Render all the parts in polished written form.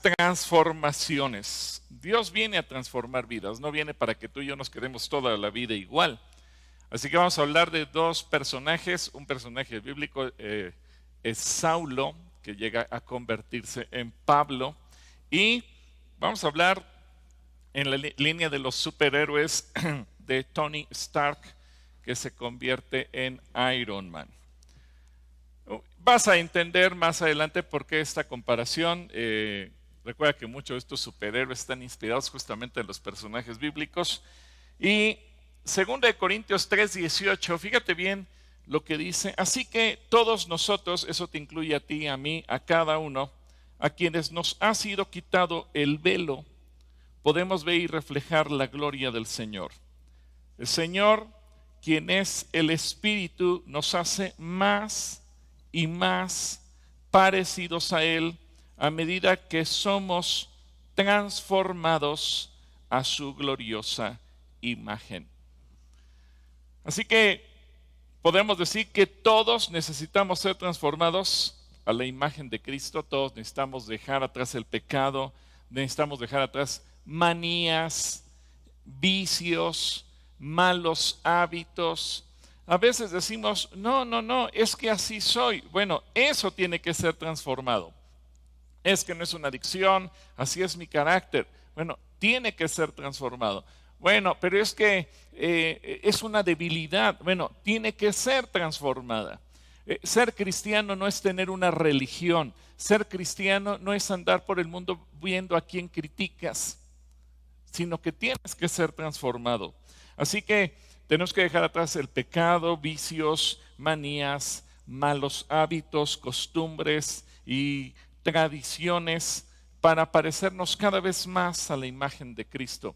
transformaciones. Dios viene a transformar vidas, no viene para que tú y yo nos quedemos toda la vida igual. Así que vamos a hablar de dos personajes. Un personaje bíblico es Saulo, que llega a convertirse en Pablo. Y vamos a hablar en la línea de los superhéroes de Tony Stark, que se convierte en Iron Man. Vas a entender más adelante por qué esta comparación. Recuerda que muchos de estos superhéroes están inspirados justamente en los personajes bíblicos. Y 2 Corintios 3:18, fíjate bien lo que dice. Así que todos nosotros, eso te incluye a ti, a mí, a cada uno, a quienes nos ha sido quitado el velo, podemos ver y reflejar la gloria del Señor. El Señor, quien es el Espíritu, nos hace más y más parecidos a Él a medida que somos transformados a su gloriosa imagen. Así que podemos decir que todos necesitamos ser transformados a la imagen de Cristo. Todos necesitamos dejar atrás el pecado, necesitamos dejar atrás manías, vicios, malos hábitos. A veces decimos, no, es que así soy. Bueno, eso tiene que ser transformado. Es que no es una adicción, así es mi carácter. Bueno, tiene que ser transformado. Bueno, pero es que es una debilidad. Bueno, tiene que ser transformada. Ser cristiano no es tener una religión. Ser cristiano no es andar por el mundo viendo a quién criticas, sino que tienes que ser transformado. Así que tenemos que dejar atrás el pecado, vicios, manías, malos hábitos, costumbres y tradiciones para parecernos cada vez más a la imagen de Cristo.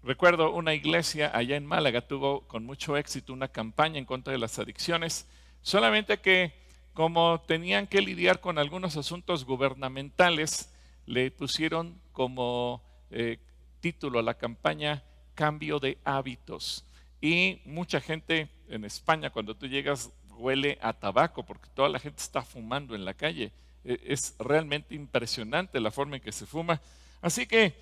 Recuerdo una iglesia allá en Málaga tuvo con mucho éxito una campaña en contra de las adicciones, solamente que como tenían que lidiar con algunos asuntos gubernamentales, le pusieron como título a la campaña Cambio de hábitos. Y mucha gente en España, cuando tú llegas, huele a tabaco porque toda la gente está fumando en la calle. Es realmente impresionante la forma en que se fuma. Así que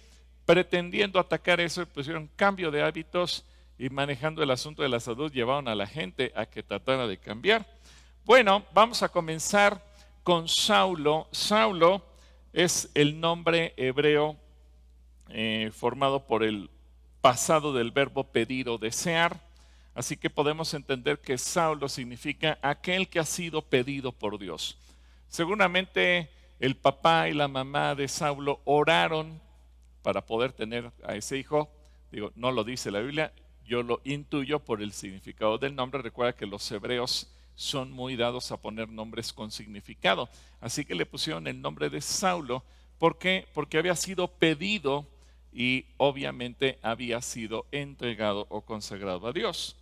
pretendiendo atacar eso, pusieron cambio de hábitos y manejando el asunto de la salud llevaron a la gente a que tratara de cambiar. Bueno, vamos a comenzar con Saulo. Saulo es el nombre hebreo formado por el pasado del verbo pedir o desear. Así que podemos entender que Saulo significa aquel que ha sido pedido por Dios. Seguramente el papá y la mamá de Saulo oraron para poder tener a ese hijo. Digo, no lo dice la Biblia, yo lo intuyo por el significado del nombre. Recuerda que los hebreos son muy dados a poner nombres con significado. Así que le pusieron el nombre de Saulo. ¿Por qué? Porque había sido pedido y obviamente había sido entregado o consagrado a Dios.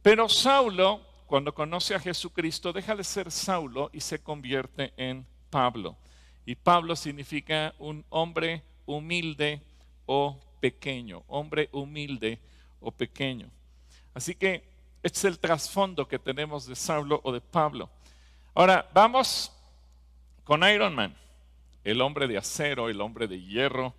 Pero Saulo, cuando conoce a Jesucristo, deja de ser Saulo y se convierte en Pablo. Y Pablo significa un hombre humilde o pequeño. Hombre humilde o pequeño. Así que este es el trasfondo que tenemos de Saulo o de Pablo. Ahora, vamos con Iron Man, el hombre de acero, el hombre de hierro.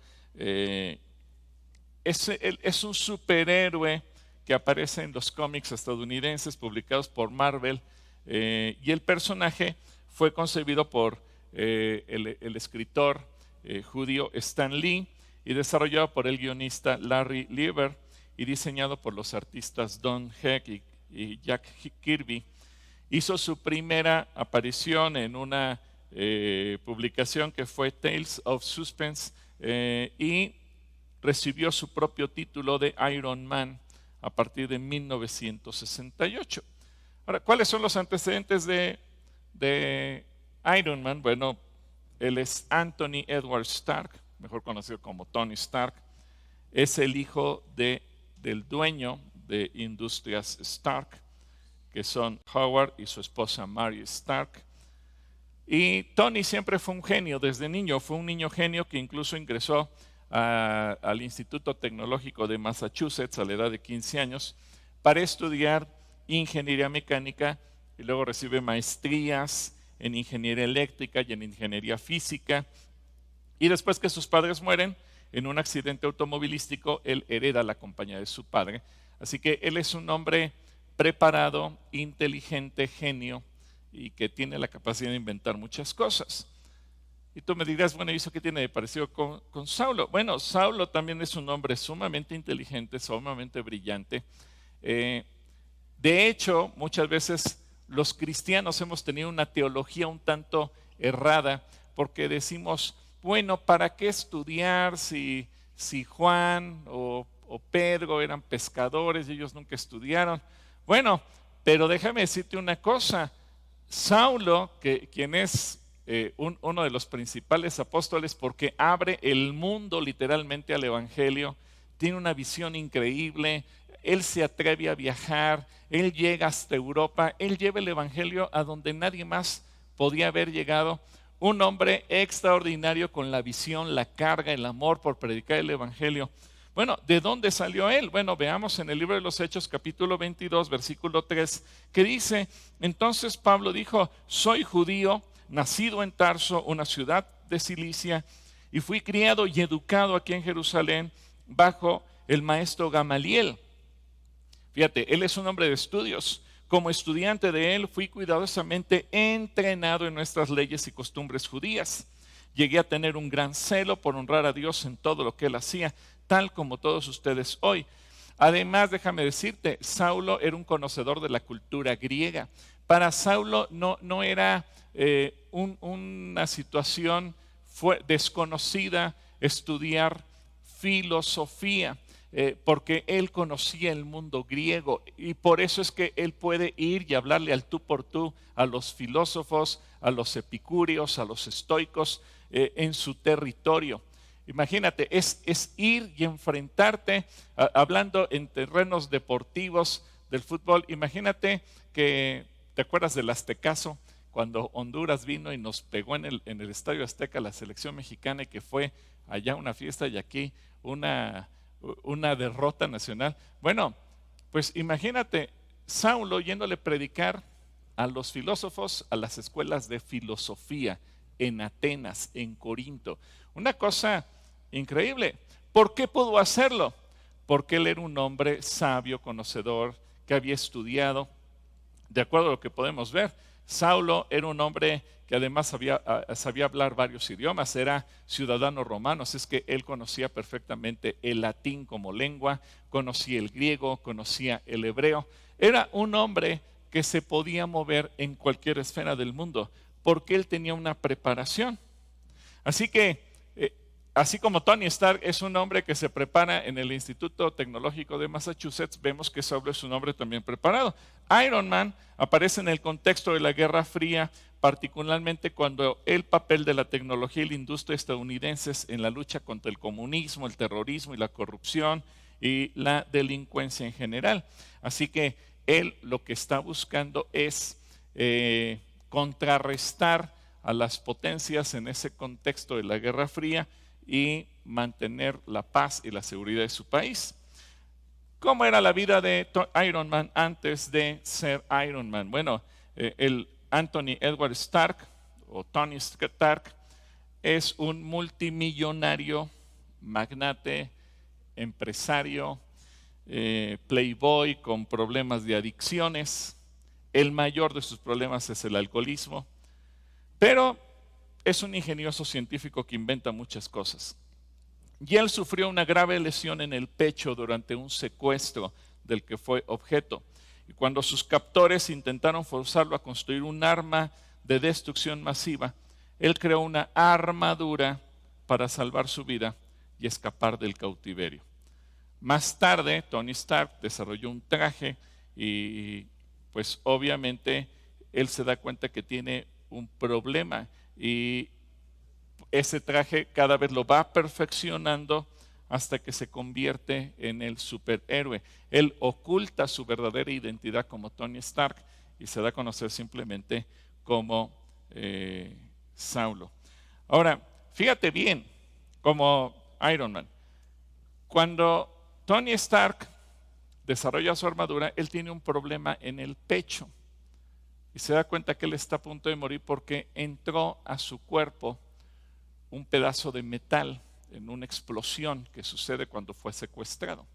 Es un superhéroe que aparece en los cómics estadounidenses publicados por Marvel, y el personaje fue concebido por el escritor judío Stan Lee y desarrollado por el guionista Larry Lieber y diseñado por los artistas Don Heck y Jack Kirby. Hizo su primera aparición en una publicación que fue Tales of Suspense y recibió su propio título de Iron Man a partir de 1968. Ahora, ¿cuáles son los antecedentes de Iron Man? Bueno, él es Anthony Edward Stark, mejor conocido como Tony Stark. Es el hijo del dueño de Industrias Stark, que son Howard y su esposa Mary Stark. Y Tony siempre fue un genio desde niño, fue un niño genio que incluso ingresó al Instituto Tecnológico de Massachusetts a la edad de 15 años para estudiar ingeniería mecánica y luego recibe maestrías en ingeniería eléctrica y en ingeniería física. Y después que sus padres mueren en un accidente automovilístico, él hereda la compañía de su padre. Así que él es un hombre preparado, inteligente, genio, y que tiene la capacidad de inventar muchas cosas. Y tú me dirás, bueno, ¿y eso qué tiene de parecido con Saulo? Bueno, Saulo también es un hombre sumamente inteligente, sumamente brillante. De hecho, muchas veces los cristianos hemos tenido una teología un tanto errada, porque decimos, bueno, ¿para qué estudiar si Juan o Pedro eran pescadores y ellos nunca estudiaron? Bueno, pero déjame decirte una cosa. Saulo, quien es uno de los principales apóstoles, porque abre el mundo literalmente al evangelio, tiene una visión increíble, él se atreve a viajar, él llega hasta Europa, él lleva el evangelio a donde nadie más podía haber llegado. Un hombre extraordinario con la visión, la carga, el amor por predicar el evangelio. Bueno, ¿de dónde salió él? Bueno, veamos en el libro de los Hechos, capítulo 22, versículo 3, que dice, entonces Pablo dijo, soy judío, nacido en Tarso, una ciudad de Cilicia, y fui criado y educado aquí en Jerusalén bajo el maestro Gamaliel. Fíjate, él es un hombre de estudios. Como estudiante de él, fui cuidadosamente entrenado en nuestras leyes y costumbres judías. Llegué a tener un gran celo por honrar a Dios en todo lo que él hacía, tal como todos ustedes hoy. Además, déjame decirte, Saulo era un conocedor de la cultura griega. Para Saulo no era una situación desconocida estudiar filosofía, porque él conocía el mundo griego, y por eso es que él puede ir y hablarle al tú por tú a los filósofos, a los epicúreos, a los estoicos en su territorio. Imagínate, es ir y enfrentarte, hablando en terrenos deportivos del fútbol. Imagínate que, ¿te acuerdas del Aztecaso? Cuando Honduras vino y nos pegó en el Estadio Azteca la selección mexicana, y que fue allá una fiesta y aquí una derrota nacional. Bueno, pues imagínate Saulo yéndole a predicar a los filósofos, a las escuelas de filosofía en Atenas, en Corinto. Una cosa increíble. ¿Por qué pudo hacerlo? Porque él era un hombre sabio, conocedor, que había estudiado. De acuerdo a lo que podemos ver, Saulo era un hombre que además sabía hablar varios idiomas, era ciudadano romano, así es que él conocía perfectamente el latín como lengua, conocía el griego, conocía el hebreo. Era un hombre que se podía mover en cualquier esfera del mundo, porque él tenía una preparación. Así que, así como Tony Stark es un hombre que se prepara en el Instituto Tecnológico de Massachusetts, vemos que Saulo es un hombre también preparado. Iron Man aparece en el contexto de la Guerra Fría, particularmente cuando el papel de la tecnología y la industria estadounidenses en la lucha contra el comunismo, el terrorismo y la corrupción y la delincuencia en general. Así que él lo que está buscando es contrarrestar a las potencias en ese contexto de la Guerra Fría y mantener la paz y la seguridad de su país. ¿Cómo era la vida de Iron Man antes de ser Iron Man? Bueno, el Anthony Edward Stark, o Tony Stark, es un multimillonario, magnate, empresario, playboy con problemas de adicciones. El mayor de sus problemas es el alcoholismo, pero es un ingenioso científico que inventa muchas cosas. Y él sufrió una grave lesión en el pecho durante un secuestro del que fue objeto. Y cuando sus captores intentaron forzarlo a construir un arma de destrucción masiva, él creó una armadura para salvar su vida y escapar del cautiverio. Más tarde, Tony Stark desarrolló un traje y pues obviamente él se da cuenta que tiene un problema, y ese traje cada vez lo va perfeccionando hasta que se convierte en el superhéroe. Él oculta su verdadera identidad como Tony Stark y se da a conocer simplemente como Saulo. Ahora, fíjate bien, como Iron Man, cuando Tony Stark desarrolla su armadura, él tiene un problema en el pecho. y se da cuenta que él está a punto de morir porque entró a su cuerpo un pedazo de metal en una explosión que sucede cuando fue secuestrado.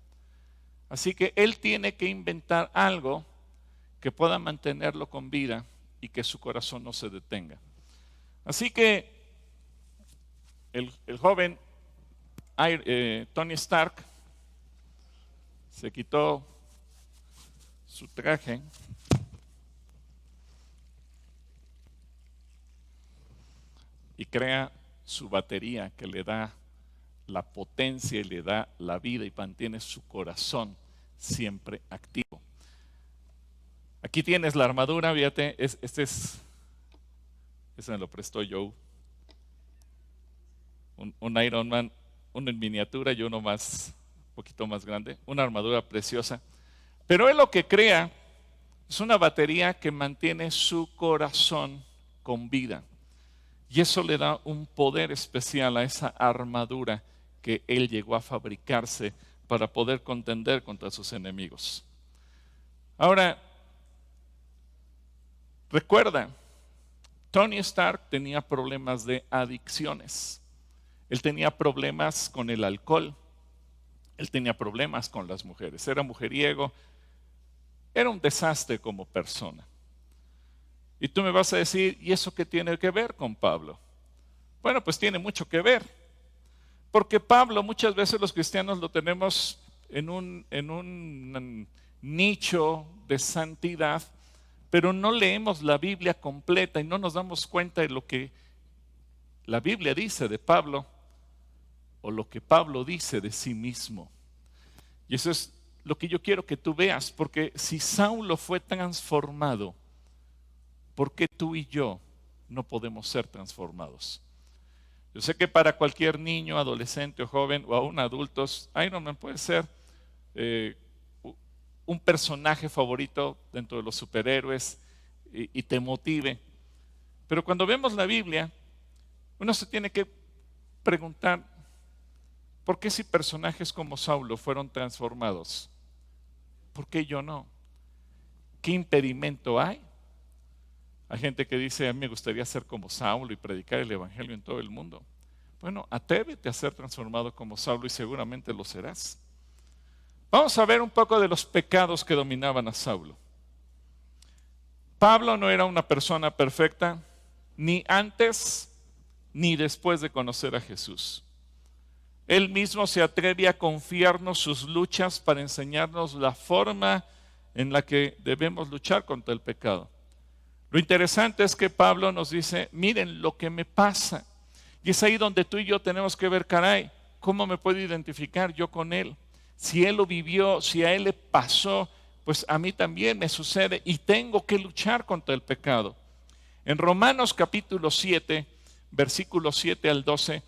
Así que él tiene que inventar algo que pueda mantenerlo con vida y que su corazón no se detenga. Así que el joven Tony Stark se quitó su traje y crea su batería que le da la potencia y le da la vida y mantiene su corazón siempre activo. Aquí tienes la armadura, fíjate, este me lo prestó Joe. Un Iron Man, uno en miniatura y uno un poquito más grande, una armadura preciosa. Pero él lo que crea es una batería que mantiene su corazón con vida. Y eso le da un poder especial a esa armadura que él llegó a fabricarse para poder contender contra sus enemigos. Ahora, recuerda, Tony Stark tenía problemas de adicciones. Él tenía problemas con el alcohol. Él tenía problemas con las mujeres. Era mujeriego. Era un desastre como persona. Y tú me vas a decir, ¿y eso qué tiene que ver con Pablo? Bueno, pues tiene mucho que ver. Porque Pablo, muchas veces los cristianos lo tenemos en un nicho de santidad, pero no leemos la Biblia completa y no nos damos cuenta de lo que la Biblia dice de Pablo o lo que Pablo dice de sí mismo. Y eso es lo que yo quiero que tú veas, porque si Saulo fue transformado, ¿por qué tú y yo no podemos ser transformados? Yo sé que para cualquier niño, adolescente o joven o aún adultos, Iron Man puede ser un personaje favorito dentro de los superhéroes y te motive. Pero cuando vemos la Biblia, uno se tiene que preguntar, ¿por qué si personajes como Saulo fueron transformados? ¿Por qué yo no? ¿Qué impedimento hay? Hay gente que dice, a mí me gustaría ser como Saulo y predicar el evangelio en todo el mundo. Bueno, atrévete a ser transformado como Saulo y seguramente lo serás. Vamos a ver un poco de los pecados que dominaban a Saulo. Pablo no era una persona perfecta, ni antes ni después de conocer a Jesús. Él mismo se atreve a confiarnos sus luchas para enseñarnos la forma en la que debemos luchar contra el pecado. Lo interesante es que Pablo nos dice, miren lo que me pasa. Y es ahí donde tú y yo tenemos que ver, caray, ¿cómo me puedo identificar yo con él? Si él lo vivió, si a él le pasó, pues a mí también me sucede y tengo que luchar contra el pecado. En Romanos capítulo 7, versículos 7 al 12,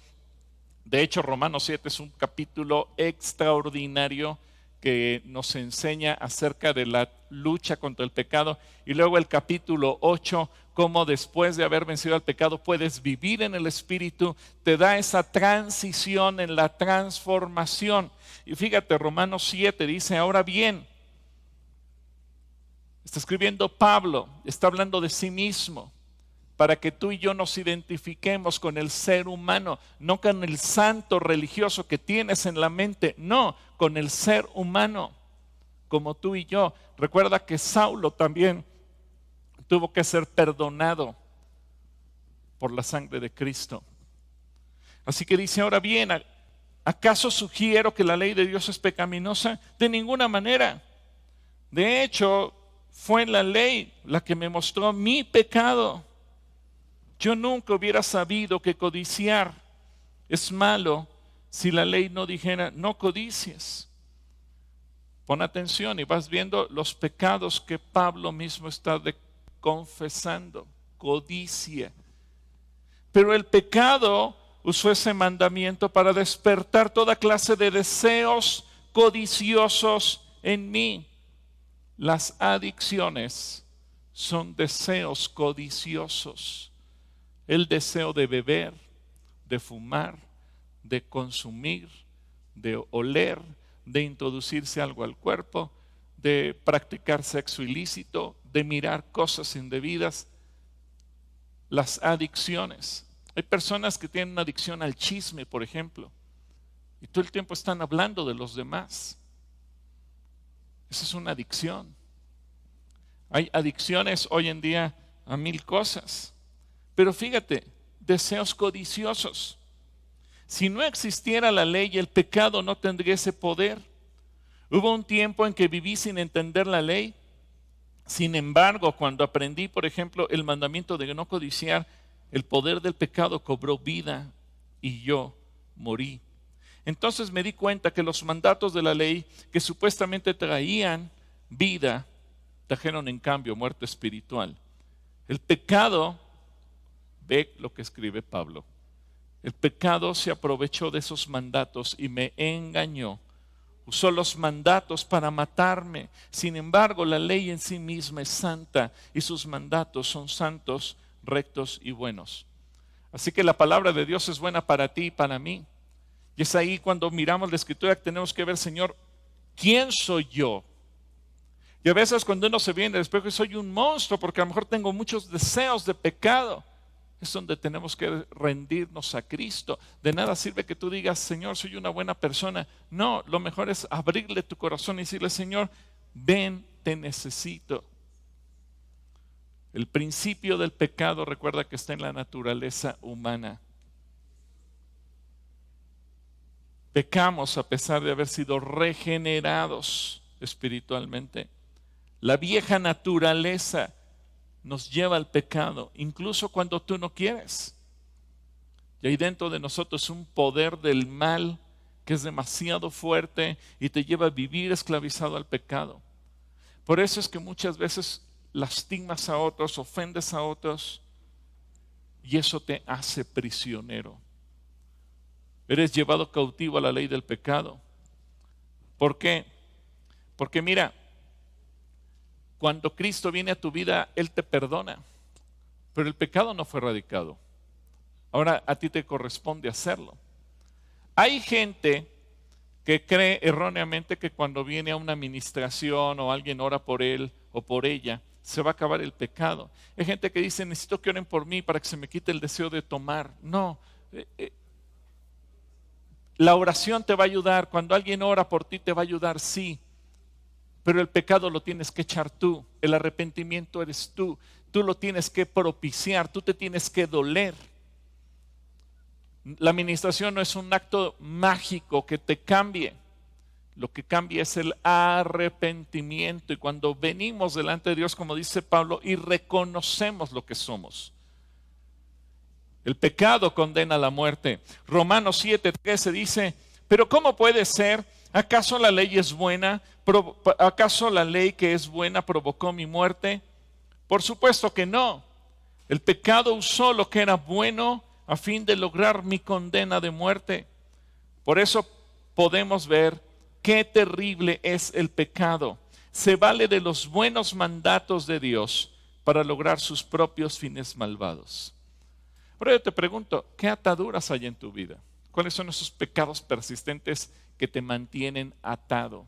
de hecho Romanos 7 es un capítulo extraordinario que nos enseña acerca de la lucha contra el pecado, y luego el capítulo 8, cómo después de haber vencido al pecado puedes vivir en el Espíritu, te da esa transición en la transformación. Y fíjate, Romanos 7 dice, ahora bien, está escribiendo Pablo, está hablando de sí mismo, para que tú y yo nos identifiquemos con el ser humano, no con el santo religioso que tienes en la mente, no, con el ser humano, como tú y yo. Recuerda que Saulo también tuvo que ser perdonado por la sangre de Cristo. Así que dice, ahora bien, ¿acaso sugiero que la ley de Dios es pecaminosa? De ninguna manera. De hecho, fue la ley la que me mostró mi pecado. Yo nunca hubiera sabido que codiciar es malo si la ley no dijera, no codicies. Pon atención y vas viendo los pecados que Pablo mismo está confesando. Codicia. Pero el pecado usó ese mandamiento para despertar toda clase de deseos codiciosos en mí. Las adicciones son deseos codiciosos. El deseo de beber, de fumar, de consumir, de oler, de introducirse algo al cuerpo, de practicar sexo ilícito, de mirar cosas indebidas, las adicciones. Hay personas que tienen una adicción al chisme, por ejemplo, y todo el tiempo están hablando de los demás. Esa es una adicción. Hay adicciones hoy en día a 1000 cosas. Pero fíjate, deseos codiciosos. Si no existiera la ley, el pecado no tendría ese poder. Hubo un tiempo en que viví sin entender la ley. Sin embargo, cuando aprendí, por ejemplo, el mandamiento de no codiciar, el poder del pecado cobró vida y yo morí. Entonces me di cuenta que los mandatos de la ley que supuestamente traían vida, trajeron en cambio muerte espiritual. El pecado, ve lo que escribe Pablo, el pecado se aprovechó de esos mandatos y me engañó. Usó los mandatos para matarme. Sin embargo, la ley en sí misma es santa y sus mandatos son santos, rectos y buenos. Así que la palabra de Dios es buena para ti y para mí. Y es ahí cuando miramos la Escritura que tenemos que ver, Señor, ¿quién soy yo? Y a veces cuando uno se ve en el espejo, soy un monstruo porque a lo mejor tengo muchos deseos de pecado. Es donde tenemos que rendirnos a Cristo. De nada sirve que tú digas, Señor, soy una buena persona. No, lo mejor es abrirle tu corazón y decirle, Señor, ven, te necesito. El principio del pecado, recuerda que está en la naturaleza humana. Pecamos a pesar de haber sido regenerados espiritualmente. La vieja naturaleza nos lleva al pecado, incluso cuando tú no quieres. Y hay dentro de nosotros un poder del mal que es demasiado fuerte y te lleva a vivir esclavizado al pecado. Por eso es que muchas veces lastimas a otros, ofendes a otros y eso te hace prisionero. Eres llevado cautivo a la ley del pecado. ¿Por qué? Porque mira, cuando Cristo viene a tu vida, Él te perdona, pero el pecado no fue erradicado. Ahora a ti te corresponde hacerlo. Hay gente que cree erróneamente que cuando viene a una administración o alguien ora por él o por ella, se va a acabar el pecado. Hay gente que dice, necesito que oren por mí para que se me quite el deseo de tomar. No, la oración te va a ayudar. Cuando alguien ora por ti te va a ayudar, sí. Pero el pecado lo tienes que echar tú, el arrepentimiento eres tú lo tienes que propiciar, tú te tienes que doler. La administración no es un acto mágico que te cambie, lo que cambia es el arrepentimiento y cuando venimos delante de Dios, como dice Pablo, y reconocemos lo que somos. El pecado condena a la muerte. Romanos 7:13 dice, pero ¿cómo puede ser? ¿Acaso la ley es buena? ¿Acaso la ley que es buena provocó mi muerte? Por supuesto que no. El pecado usó lo que era bueno a fin de lograr mi condena de muerte. Por eso podemos ver qué terrible es el pecado. Se vale de los buenos mandatos de Dios para lograr sus propios fines malvados. Ahora yo te pregunto, ¿qué ataduras hay en tu vida? ¿Cuáles son esos pecados persistentes que te mantienen atado?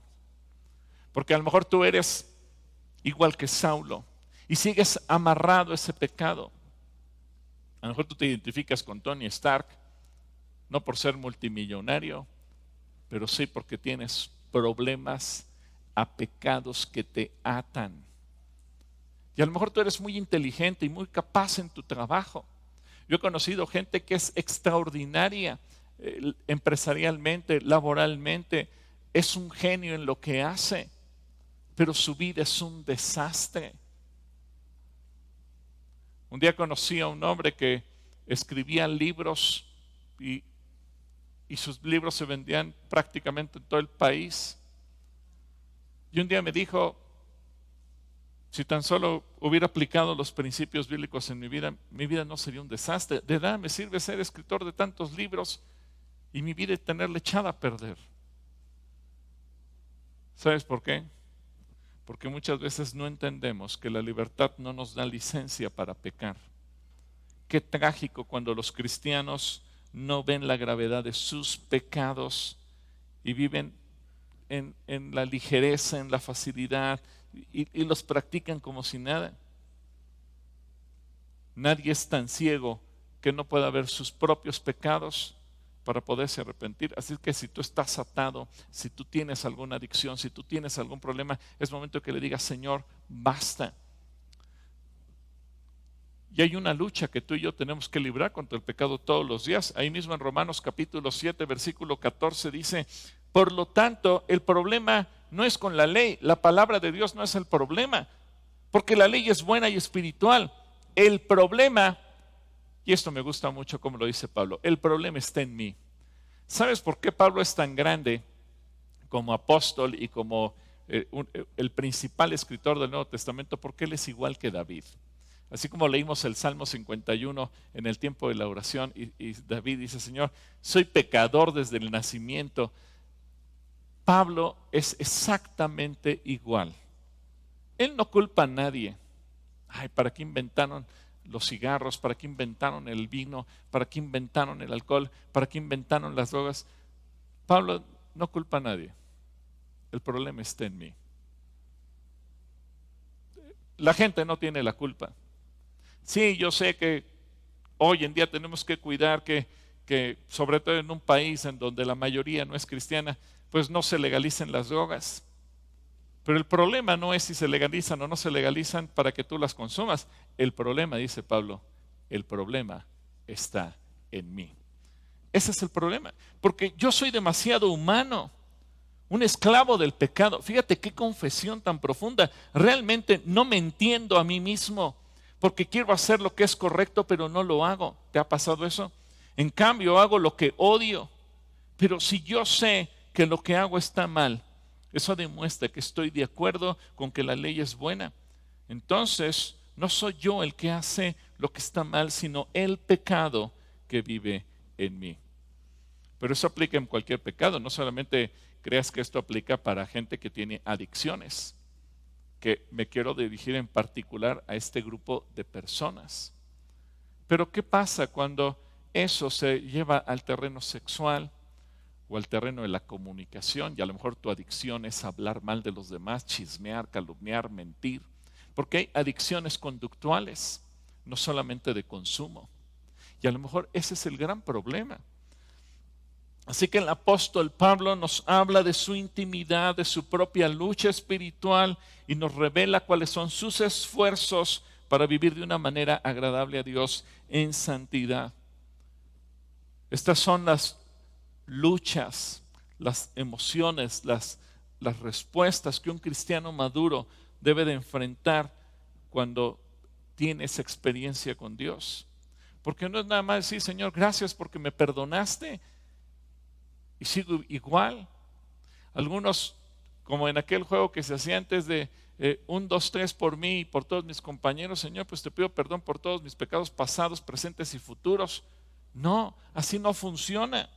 Porque a lo mejor tú eres igual que Saulo y sigues amarrado a ese pecado. A lo mejor tú te identificas con Tony Stark, no por ser multimillonario, pero sí porque tienes problemas a pecados que te atan. Y a lo mejor tú eres muy inteligente y muy capaz en tu trabajo. Yo he conocido gente que es extraordinaria empresarialmente, laboralmente, es un genio en lo que hace, pero su vida es un desastre. Un día conocí a un hombre que escribía libros y sus libros se vendían prácticamente en todo el país. Y un día me dijo, si tan solo hubiera aplicado los principios bíblicos en mi vida no sería un desastre. De nada me sirve ser escritor de tantos libros y mi vida tenerla echada a perder. ¿Sabes por qué? Porque muchas veces no entendemos que la libertad no nos da licencia para pecar. Qué trágico cuando los cristianos no ven la gravedad de sus pecados y viven en la ligereza, en la facilidad. y los practican como si nada. Nadie es tan ciego que no pueda ver sus propios pecados para poderse arrepentir. Así que si tú estás atado, si tú tienes alguna adicción, si tú tienes algún problema, es momento que le digas, Señor, basta. Y hay una lucha que tú y yo tenemos que librar contra el pecado todos los días. Ahí mismo en Romanos capítulo 7, versículo 14 dice, por lo tanto, el problema no es con la ley, la palabra de Dios no es el problema, porque la ley es buena y espiritual. El problema, y esto me gusta mucho como lo dice Pablo, el problema está en mí. ¿Sabes por qué Pablo es tan grande como apóstol y como el principal escritor del Nuevo Testamento? Porque él es igual que David. Así como leímos el Salmo 51 en el tiempo de la oración y David dice, Señor, soy pecador desde el nacimiento. Pablo es exactamente igual. Él no culpa a nadie. Ay, ¿para qué inventaron los cigarros? ¿Para qué inventaron el vino? ¿Para qué inventaron el alcohol? ¿Para qué inventaron las drogas? Pablo no culpa a nadie. El problema está en mí. La gente no tiene la culpa. Sí, yo sé que hoy en día tenemos que cuidar que sobre todo en un país en donde la mayoría no es cristiana, pues no se legalicen las drogas. Pero el problema no es si se legalizan o no se legalizan para que tú las consumas. El problema, dice Pablo, el problema está en mí. Ese es el problema, porque yo soy demasiado humano, un esclavo del pecado. Fíjate qué confesión tan profunda. Realmente no me entiendo a mí mismo, porque quiero hacer lo que es correcto, pero no lo hago. ¿Te ha pasado eso? En cambio, hago lo que odio. Pero si yo sé que lo que hago está mal, eso demuestra que estoy de acuerdo con que la ley es buena. Entonces, no soy yo el que hace lo que está mal, sino el pecado que vive en mí. Pero eso aplica en cualquier pecado. No solamente creas que esto aplica para gente que tiene adicciones, que me quiero dirigir en particular a este grupo de personas. Pero ¿qué pasa cuando eso se lleva al terreno sexual o al terreno de la comunicación? Y a lo mejor tu adicción es hablar mal de los demás, chismear, calumniar, mentir. Porque hay adicciones conductuales, no solamente de consumo. Y a lo mejor ese es el gran problema. Así que el apóstol Pablo nos habla de su intimidad, de su propia lucha espiritual y nos revela cuáles son sus esfuerzos para vivir de una manera agradable a Dios en santidad. Estas son las luchas, las emociones, las respuestas que un cristiano maduro debe de enfrentar cuando tiene esa experiencia con Dios. Porque no es nada más decir, Señor, gracias porque me perdonaste y sigo igual. Algunos, como en aquel juego que se hacía antes de 1, 2, 3 por mí y por todos mis compañeros, Señor, pues te pido perdón por todos mis pecados pasados, presentes y futuros. No, así no funciona.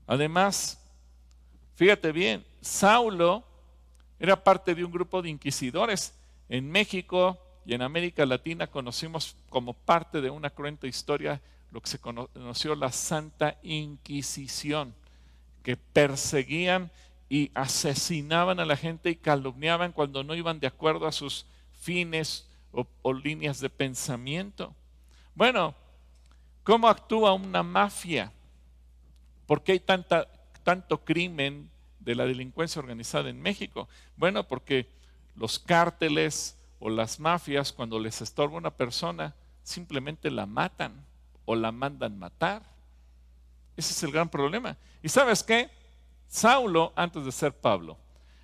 Además, fíjate bien, Saulo era parte de un grupo de inquisidores. En México y en América Latina conocimos como parte de una cruenta historia lo que se conoció la Santa Inquisición, que perseguían y asesinaban a la gente y calumniaban cuando no iban de acuerdo a sus fines o líneas de pensamiento. Bueno, ¿cómo actúa una mafia? ¿Por qué hay tanto crimen de la delincuencia organizada en México? Bueno, porque los cárteles o las mafias, cuando les estorba una persona, simplemente la matan o la mandan matar. Ese es el gran problema. ¿Y sabes qué? Saulo, antes de ser Pablo,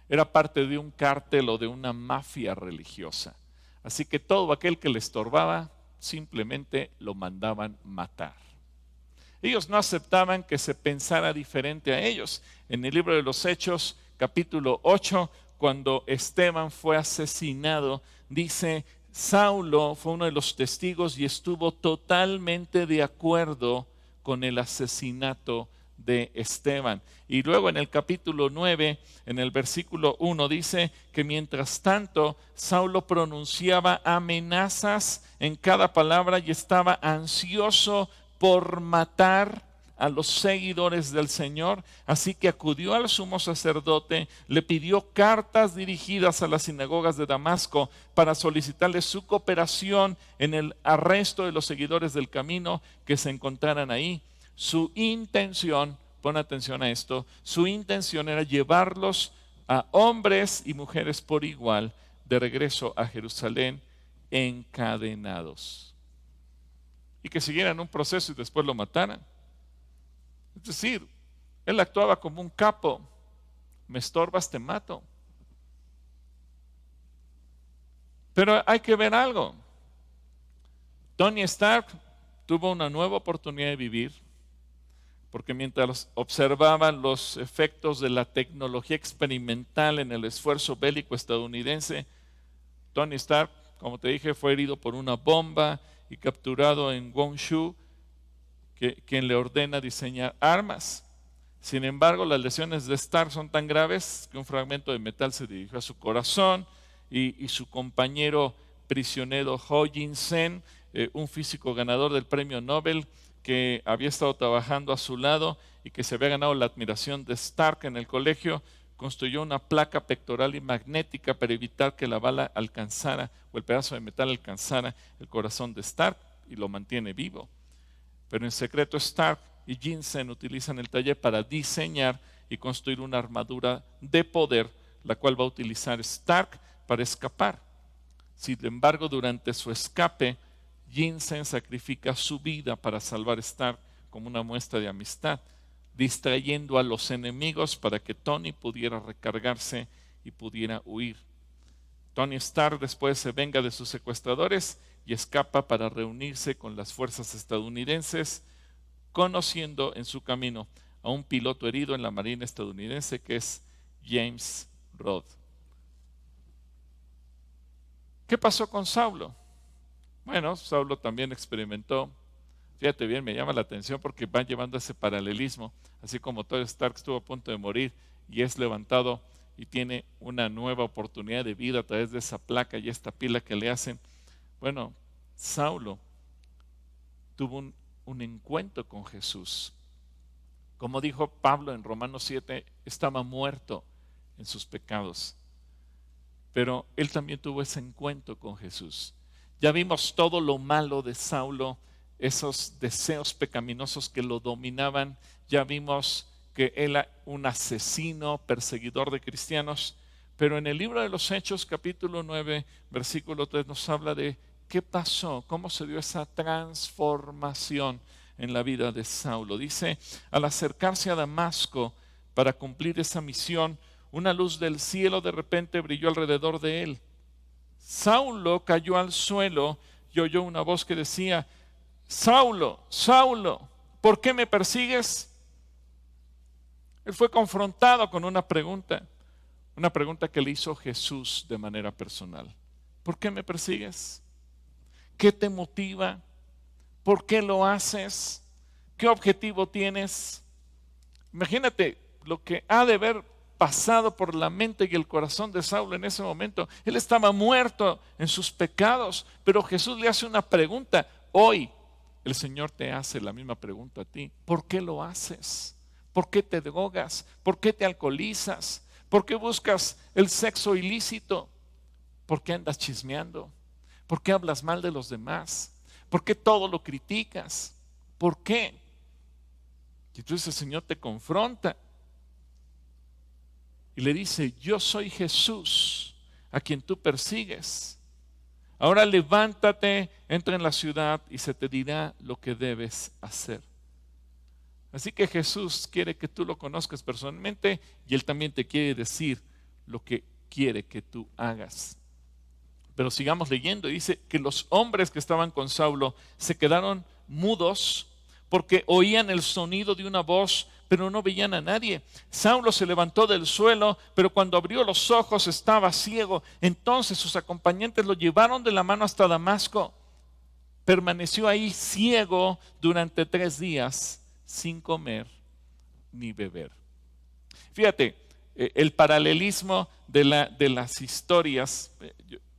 era parte de un cártel o de una mafia religiosa. Así que todo aquel que le estorbaba, simplemente lo mandaban matar. Ellos no aceptaban que se pensara diferente a ellos. En el libro de los Hechos, capítulo 8, cuando Esteban fue asesinado, dice, Saulo fue uno de los testigos y estuvo totalmente de acuerdo con el asesinato de Esteban. Y luego en el capítulo 9, en el versículo 1, dice que mientras tanto Saulo pronunciaba amenazas en cada palabra y estaba ansioso por matar a los seguidores del Señor, así que acudió al sumo sacerdote, le pidió cartas dirigidas a las sinagogas de Damasco para solicitarle su cooperación en el arresto de los seguidores del camino que se encontraran ahí. Su intención, pon atención a esto, su intención era llevarlos a hombres y mujeres por igual de regreso a Jerusalén encadenados. Y que siguieran un proceso y después lo mataran. Es decir, él actuaba como un capo. Me estorbas, te mato. Pero hay que ver algo. Tony Stark tuvo una nueva oportunidad de vivir, porque mientras observaban los efectos de la tecnología experimental en el esfuerzo bélico estadounidense, Tony Stark, como te dije, fue herido por una bomba y capturado en Guangzhou, quien le ordena diseñar armas. Sin embargo, las lesiones de Stark son tan graves que un fragmento de metal se dirigió a su corazón y su compañero prisionero Ho Jin-sen, un físico ganador del premio Nobel que había estado trabajando a su lado y que se había ganado la admiración de Stark en el colegio, construyó una placa pectoral y magnética para evitar que la bala alcanzara o el pedazo de metal alcanzara el corazón de Stark y lo mantiene vivo. Pero en secreto Stark y Jin-sen utilizan el taller para diseñar y construir una armadura de poder, la cual va a utilizar Stark para escapar. Sin embargo, durante su escape, Jin-sen sacrifica su vida para salvar a Stark como una muestra de amistad, distrayendo a los enemigos para que Tony pudiera recargarse y pudiera huir. Tony Stark después se venga de sus secuestradores y escapa para reunirse con las fuerzas estadounidenses, conociendo en su camino a un piloto herido en la Marina estadounidense que es James Rodd. ¿Qué pasó con Saulo? Bueno, Saulo también experimentó. Fíjate bien, me llama la atención porque van llevando ese paralelismo, así como Tony Stark estuvo a punto de morir y es levantado y tiene una nueva oportunidad de vida a través de esa placa y esta pila que le hacen. Bueno, Saulo tuvo un encuentro con Jesús. Como dijo Pablo en Romanos 7, estaba muerto en sus pecados, pero él también tuvo ese encuentro con Jesús. Ya vimos todo lo malo de Saulo, esos deseos pecaminosos que lo dominaban. Ya vimos que él era un asesino, perseguidor de cristianos. Pero en el libro de los Hechos, capítulo 9, versículo 3, nos habla de qué pasó, cómo se dio esa transformación en la vida de Saulo. Dice, al acercarse a Damasco para cumplir esa misión, una luz del cielo de repente brilló alrededor de él. Saulo cayó al suelo y oyó una voz que decía, Saulo, Saulo, ¿por qué me persigues? Él fue confrontado con una pregunta que le hizo Jesús de manera personal. ¿Por qué me persigues? ¿Qué te motiva? ¿Por qué lo haces? ¿Qué objetivo tienes? Imagínate lo que ha de haber pasado por la mente y el corazón de Saulo en ese momento. Él estaba muerto en sus pecados, pero Jesús le hace una pregunta. Hoy el Señor te hace la misma pregunta a ti. ¿Por qué lo haces? ¿Por qué te drogas? ¿Por qué te alcoholizas? ¿Por qué buscas el sexo ilícito? ¿Por qué andas chismeando? ¿Por qué hablas mal de los demás? ¿Por qué todo lo criticas? ¿Por qué? Y entonces el Señor te confronta y le dice, yo soy Jesús a quien tú persigues. Ahora levántate, entra en la ciudad y se te dirá lo que debes hacer. Así que Jesús quiere que tú lo conozcas personalmente y Él también te quiere decir lo que quiere que tú hagas. Pero sigamos leyendo. Dice que los hombres que estaban con Saulo se quedaron mudos porque oían el sonido de una voz, pero no veían a nadie. Saulo se levantó del suelo, pero cuando abrió los ojos estaba ciego. Entonces sus acompañantes lo llevaron de la mano hasta Damasco. Permaneció ahí ciego durante 3 días, sin comer ni beber. Fíjate, el paralelismo de las historias.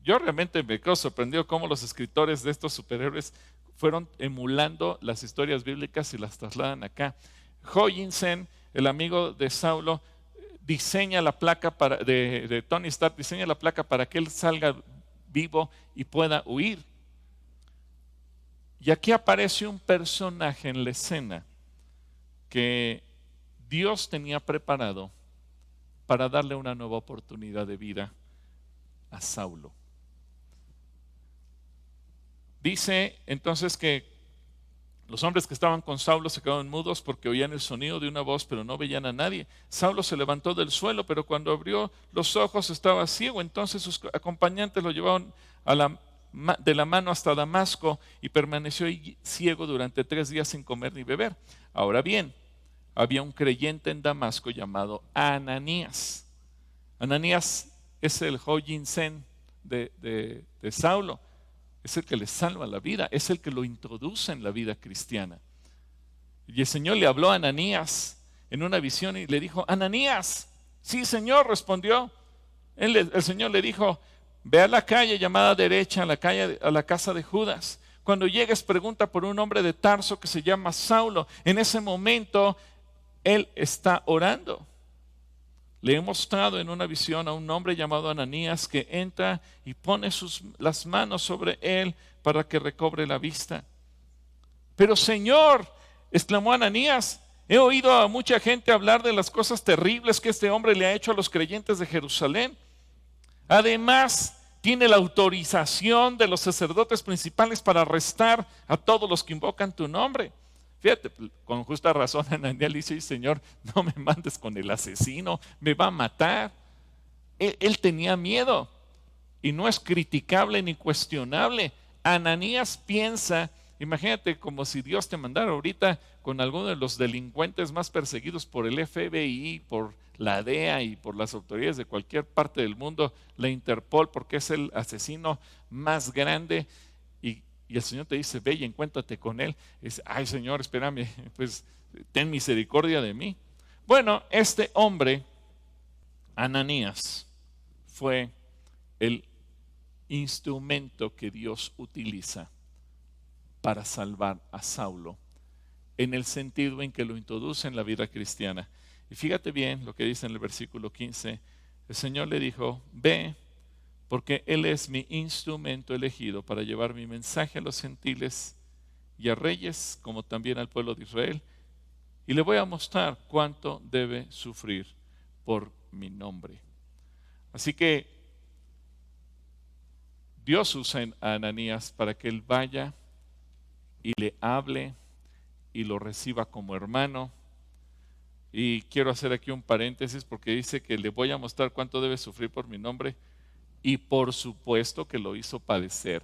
Yo realmente me quedo sorprendido cómo los escritores de estos superhéroes fueron emulando las historias bíblicas y las trasladan acá. Huygens, el amigo de Saulo, diseña la placa de Tony Stark, diseña la placa para que él salga vivo y pueda huir. Y aquí aparece un personaje en la escena que Dios tenía preparado para darle una nueva oportunidad de vida a Saulo. Dice entonces que los hombres que estaban con Saulo se quedaron mudos porque oían el sonido de una voz, pero no veían a nadie. Saulo se levantó del suelo, pero cuando abrió los ojos estaba ciego. Entonces sus acompañantes lo llevaron de la mano hasta Damasco y permaneció ciego durante 3 días sin comer ni beber. Ahora bien, había un creyente en Damasco llamado Ananías. Ananías es el Huygens de Saulo. Es el que le salva la vida, es el que lo introduce en la vida cristiana. Y el Señor le habló a Ananías en una visión y le dijo: Ananías. Sí, Señor, respondió. El Señor le dijo: ve a la calle llamada derecha, a la casa de Judas. Cuando llegues, pregunta por un hombre de Tarso que se llama Saulo. En ese momento, él está orando. Le he mostrado en una visión a un hombre llamado Ananías que entra y pone las manos sobre él para que recobre la vista. Pero Señor, exclamó Ananías, he oído a mucha gente hablar de las cosas terribles que este hombre le ha hecho a los creyentes de Jerusalén. Además, tiene la autorización de los sacerdotes principales para arrestar a todos los que invocan tu nombre. Fíjate, con justa razón Ananías le dice: Señor, no me mandes con el asesino, me va a matar. Él tenía miedo y no es criticable ni cuestionable. Ananías piensa, imagínate como si Dios te mandara ahorita con alguno de los delincuentes más perseguidos por el FBI, por la DEA y por las autoridades de cualquier parte del mundo, la Interpol, porque es el asesino más grande. Y el Señor te dice: ve y encuéntrate con él. Y dice: ay, Señor, espérame, pues ten misericordia de mí. Bueno, este hombre, Ananías, fue el instrumento que Dios utiliza para salvar a Saulo, en el sentido en que lo introduce en la vida cristiana. Y fíjate bien lo que dice en el versículo 15. El Señor le dijo: ve, porque Él es mi instrumento elegido para llevar mi mensaje a los gentiles y a reyes, como también al pueblo de Israel, y le voy a mostrar cuánto debe sufrir por mi nombre. Así que Dios usa a Ananías para que él vaya y le hable y lo reciba como hermano. Y quiero hacer aquí un paréntesis porque dice que le voy a mostrar cuánto debe sufrir por mi nombre. Y por supuesto que lo hizo padecer.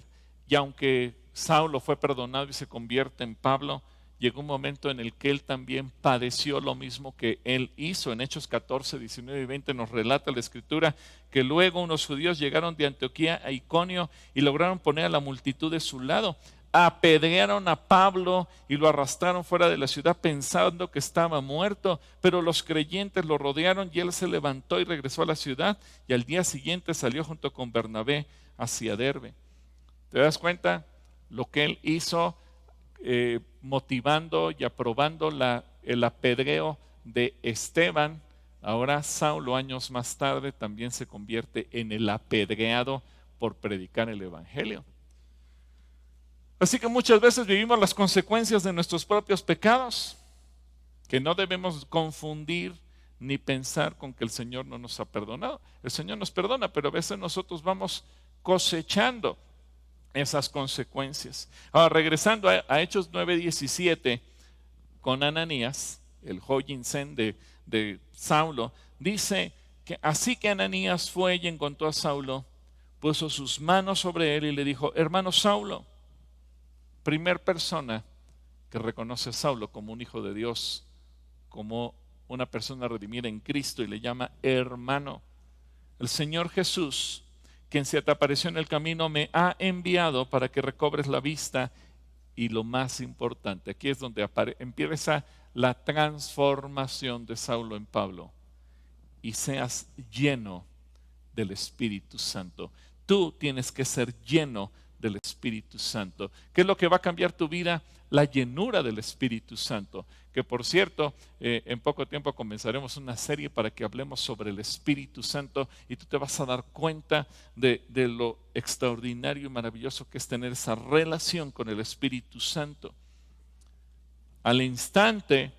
Y aunque Saulo fue perdonado y se convierte en Pablo, llegó un momento en el que él también padeció lo mismo que él hizo. En Hechos 14, 19 y 20 nos relata la Escritura que luego unos judíos llegaron de Antioquía a Iconio y lograron poner a la multitud de su lado. Apedrearon a Pablo y lo arrastraron fuera de la ciudad pensando que estaba muerto, pero los creyentes lo rodearon y él se levantó y regresó a la ciudad, y al día siguiente salió junto con Bernabé hacia Derbe. ¿Te das cuenta lo que él hizo motivando y aprobando el apedreo de Esteban? Ahora Saulo, años más tarde, también se convierte en el apedreado por predicar el evangelio. Así que muchas veces vivimos las consecuencias de nuestros propios pecados, que no debemos confundir ni pensar con que el Señor no nos ha perdonado. El Señor nos perdona, pero a veces nosotros vamos cosechando esas consecuencias. Ahora, regresando a Hechos 9:17, con Ananías, el Huygens de Saulo, dice que así que Ananías fue y encontró a Saulo, puso sus manos sobre él y le dijo: hermano Saulo. Primer persona que reconoce a Saulo como un hijo de Dios, como una persona redimida en Cristo, y le llama hermano. El Señor Jesús, quien se te apareció en el camino, me ha enviado para que recobres la vista. Y lo más importante, aquí es donde empieza la transformación de Saulo en Pablo, y seas lleno del Espíritu Santo. Tú tienes que ser lleno del Espíritu Santo. ¿Qué es lo que va a cambiar tu vida? La llenura del Espíritu Santo. Que por cierto, en poco tiempo comenzaremos una serie para que hablemos sobre el Espíritu Santo y tú te vas a dar cuenta de lo extraordinario y maravilloso que es tener esa relación con el Espíritu Santo. Al instante,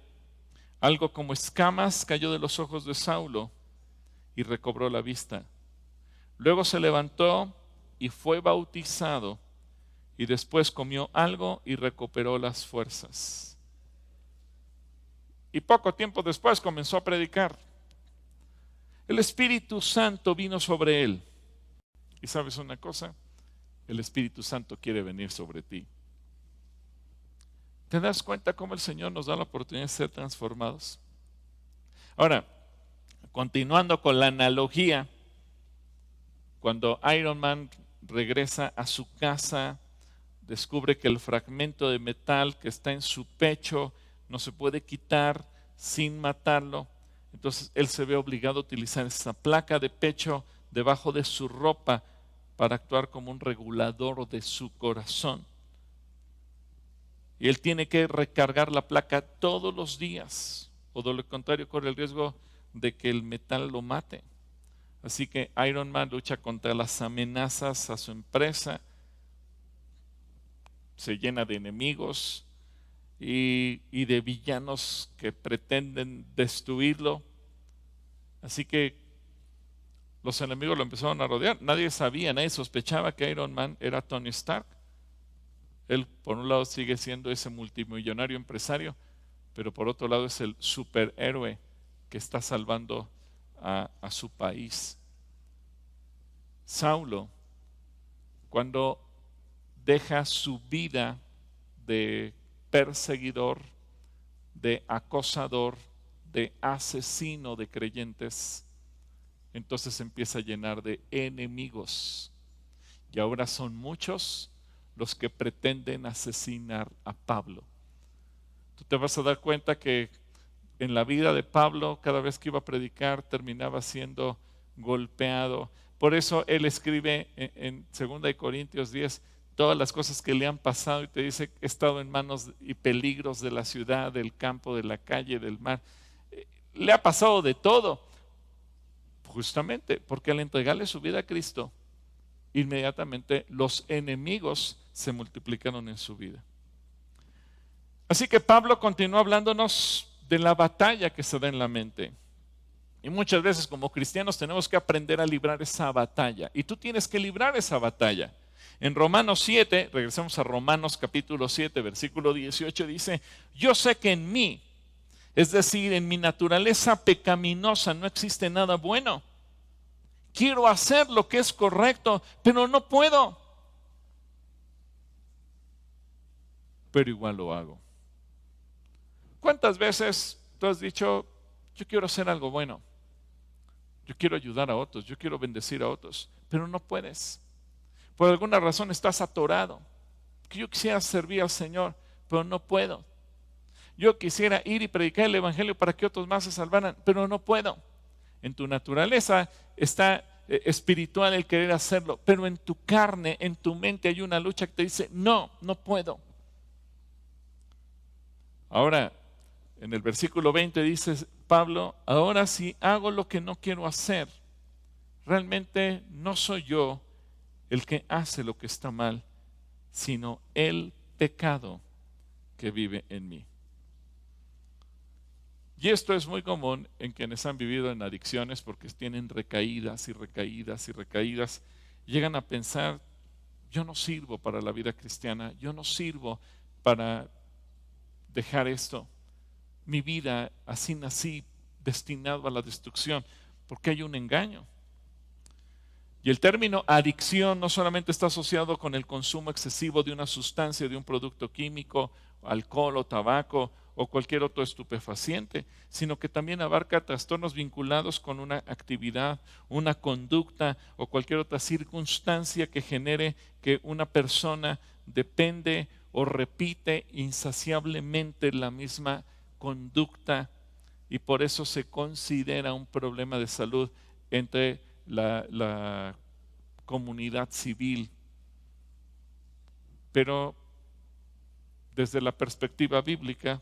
algo como escamas cayó de los ojos de Saulo y recobró la vista. Luego se levantó y fue bautizado y después comió algo y recuperó las fuerzas. Y poco tiempo después comenzó a predicar. El Espíritu Santo vino sobre él. ¿Y sabes una cosa? El Espíritu Santo quiere venir sobre ti. ¿Te das cuenta cómo el Señor nos da la oportunidad de ser transformados? Ahora, continuando con la analogía, cuando Iron Man regresa a su casa, descubre que el fragmento de metal que está en su pecho no se puede quitar sin matarlo. Entonces él se ve obligado a utilizar esa placa de pecho debajo de su ropa para actuar como un regulador de su corazón. Y él tiene que recargar la placa todos los días, o de lo contrario corre el riesgo de que el metal lo mate. Así que Iron Man lucha contra las amenazas a su empresa, se llena de enemigos y de villanos que pretenden destruirlo. Así que los enemigos lo empezaron a rodear. Nadie sabía, nadie sospechaba que Iron Man era Tony Stark. Él, por un lado, sigue siendo ese multimillonario empresario, pero por otro lado es el superhéroe que está salvando a su país. Saulo, cuando deja su vida de perseguidor, de acosador, de asesino de creyentes, entonces empieza a llenar de enemigos. Y ahora son muchos los que pretenden asesinar a Pablo. Tú te vas a dar cuenta que en la vida de Pablo, cada vez que iba a predicar, terminaba siendo golpeado. Por eso él escribe en 2 Corintios 10 todas las cosas que le han pasado y te dice: he estado en manos y peligros de la ciudad, del campo, de la calle, del mar. Le ha pasado de todo, justamente porque al entregarle su vida a Cristo, inmediatamente los enemigos se multiplicaron en su vida. Así que Pablo continúa hablándonos de la batalla que se da en la mente. Y muchas veces como cristianos tenemos que aprender a librar esa batalla. Y tú tienes que librar esa batalla. En Romanos 7, regresamos a Romanos capítulo 7, versículo 18, dice: yo sé que en mí, es decir, en mi naturaleza pecaminosa, no existe nada bueno. Quiero hacer lo que es correcto, pero no puedo. Pero igual lo hago. ¿Cuántas veces tú has dicho: yo quiero hacer algo bueno, yo quiero ayudar a otros, yo quiero bendecir a otros, pero no puedes? Por alguna razón estás atorado. Que yo quisiera servir al Señor, pero no puedo. Yo quisiera ir y predicar el Evangelio para que otros más se salvaran, pero no puedo. En tu naturaleza está espiritual el querer hacerlo, pero en tu carne, en tu mente hay una lucha que te dice: no, no puedo. Ahora, en el versículo 20 dice Pablo: ahora si hago lo que no quiero hacer, realmente no soy yo el que hace lo que está mal, sino el pecado que vive en mí. Y esto es muy común en quienes han vivido en adicciones, porque tienen recaídas y recaídas y recaídas. Llegan a pensar: yo no sirvo para la vida cristiana, yo no sirvo para dejar esto. Mi vida, así nací, destinado a la destrucción, porque hay un engaño. Y el término adicción no solamente está asociado con el consumo excesivo de una sustancia, de un producto químico, alcohol o tabaco o cualquier otro estupefaciente, sino que también abarca trastornos vinculados con una actividad, una conducta o cualquier otra circunstancia que genere que una persona depende o repite insaciablemente la misma conducta, y por eso se considera un problema de salud entre la comunidad civil. pero desde la perspectiva bíblica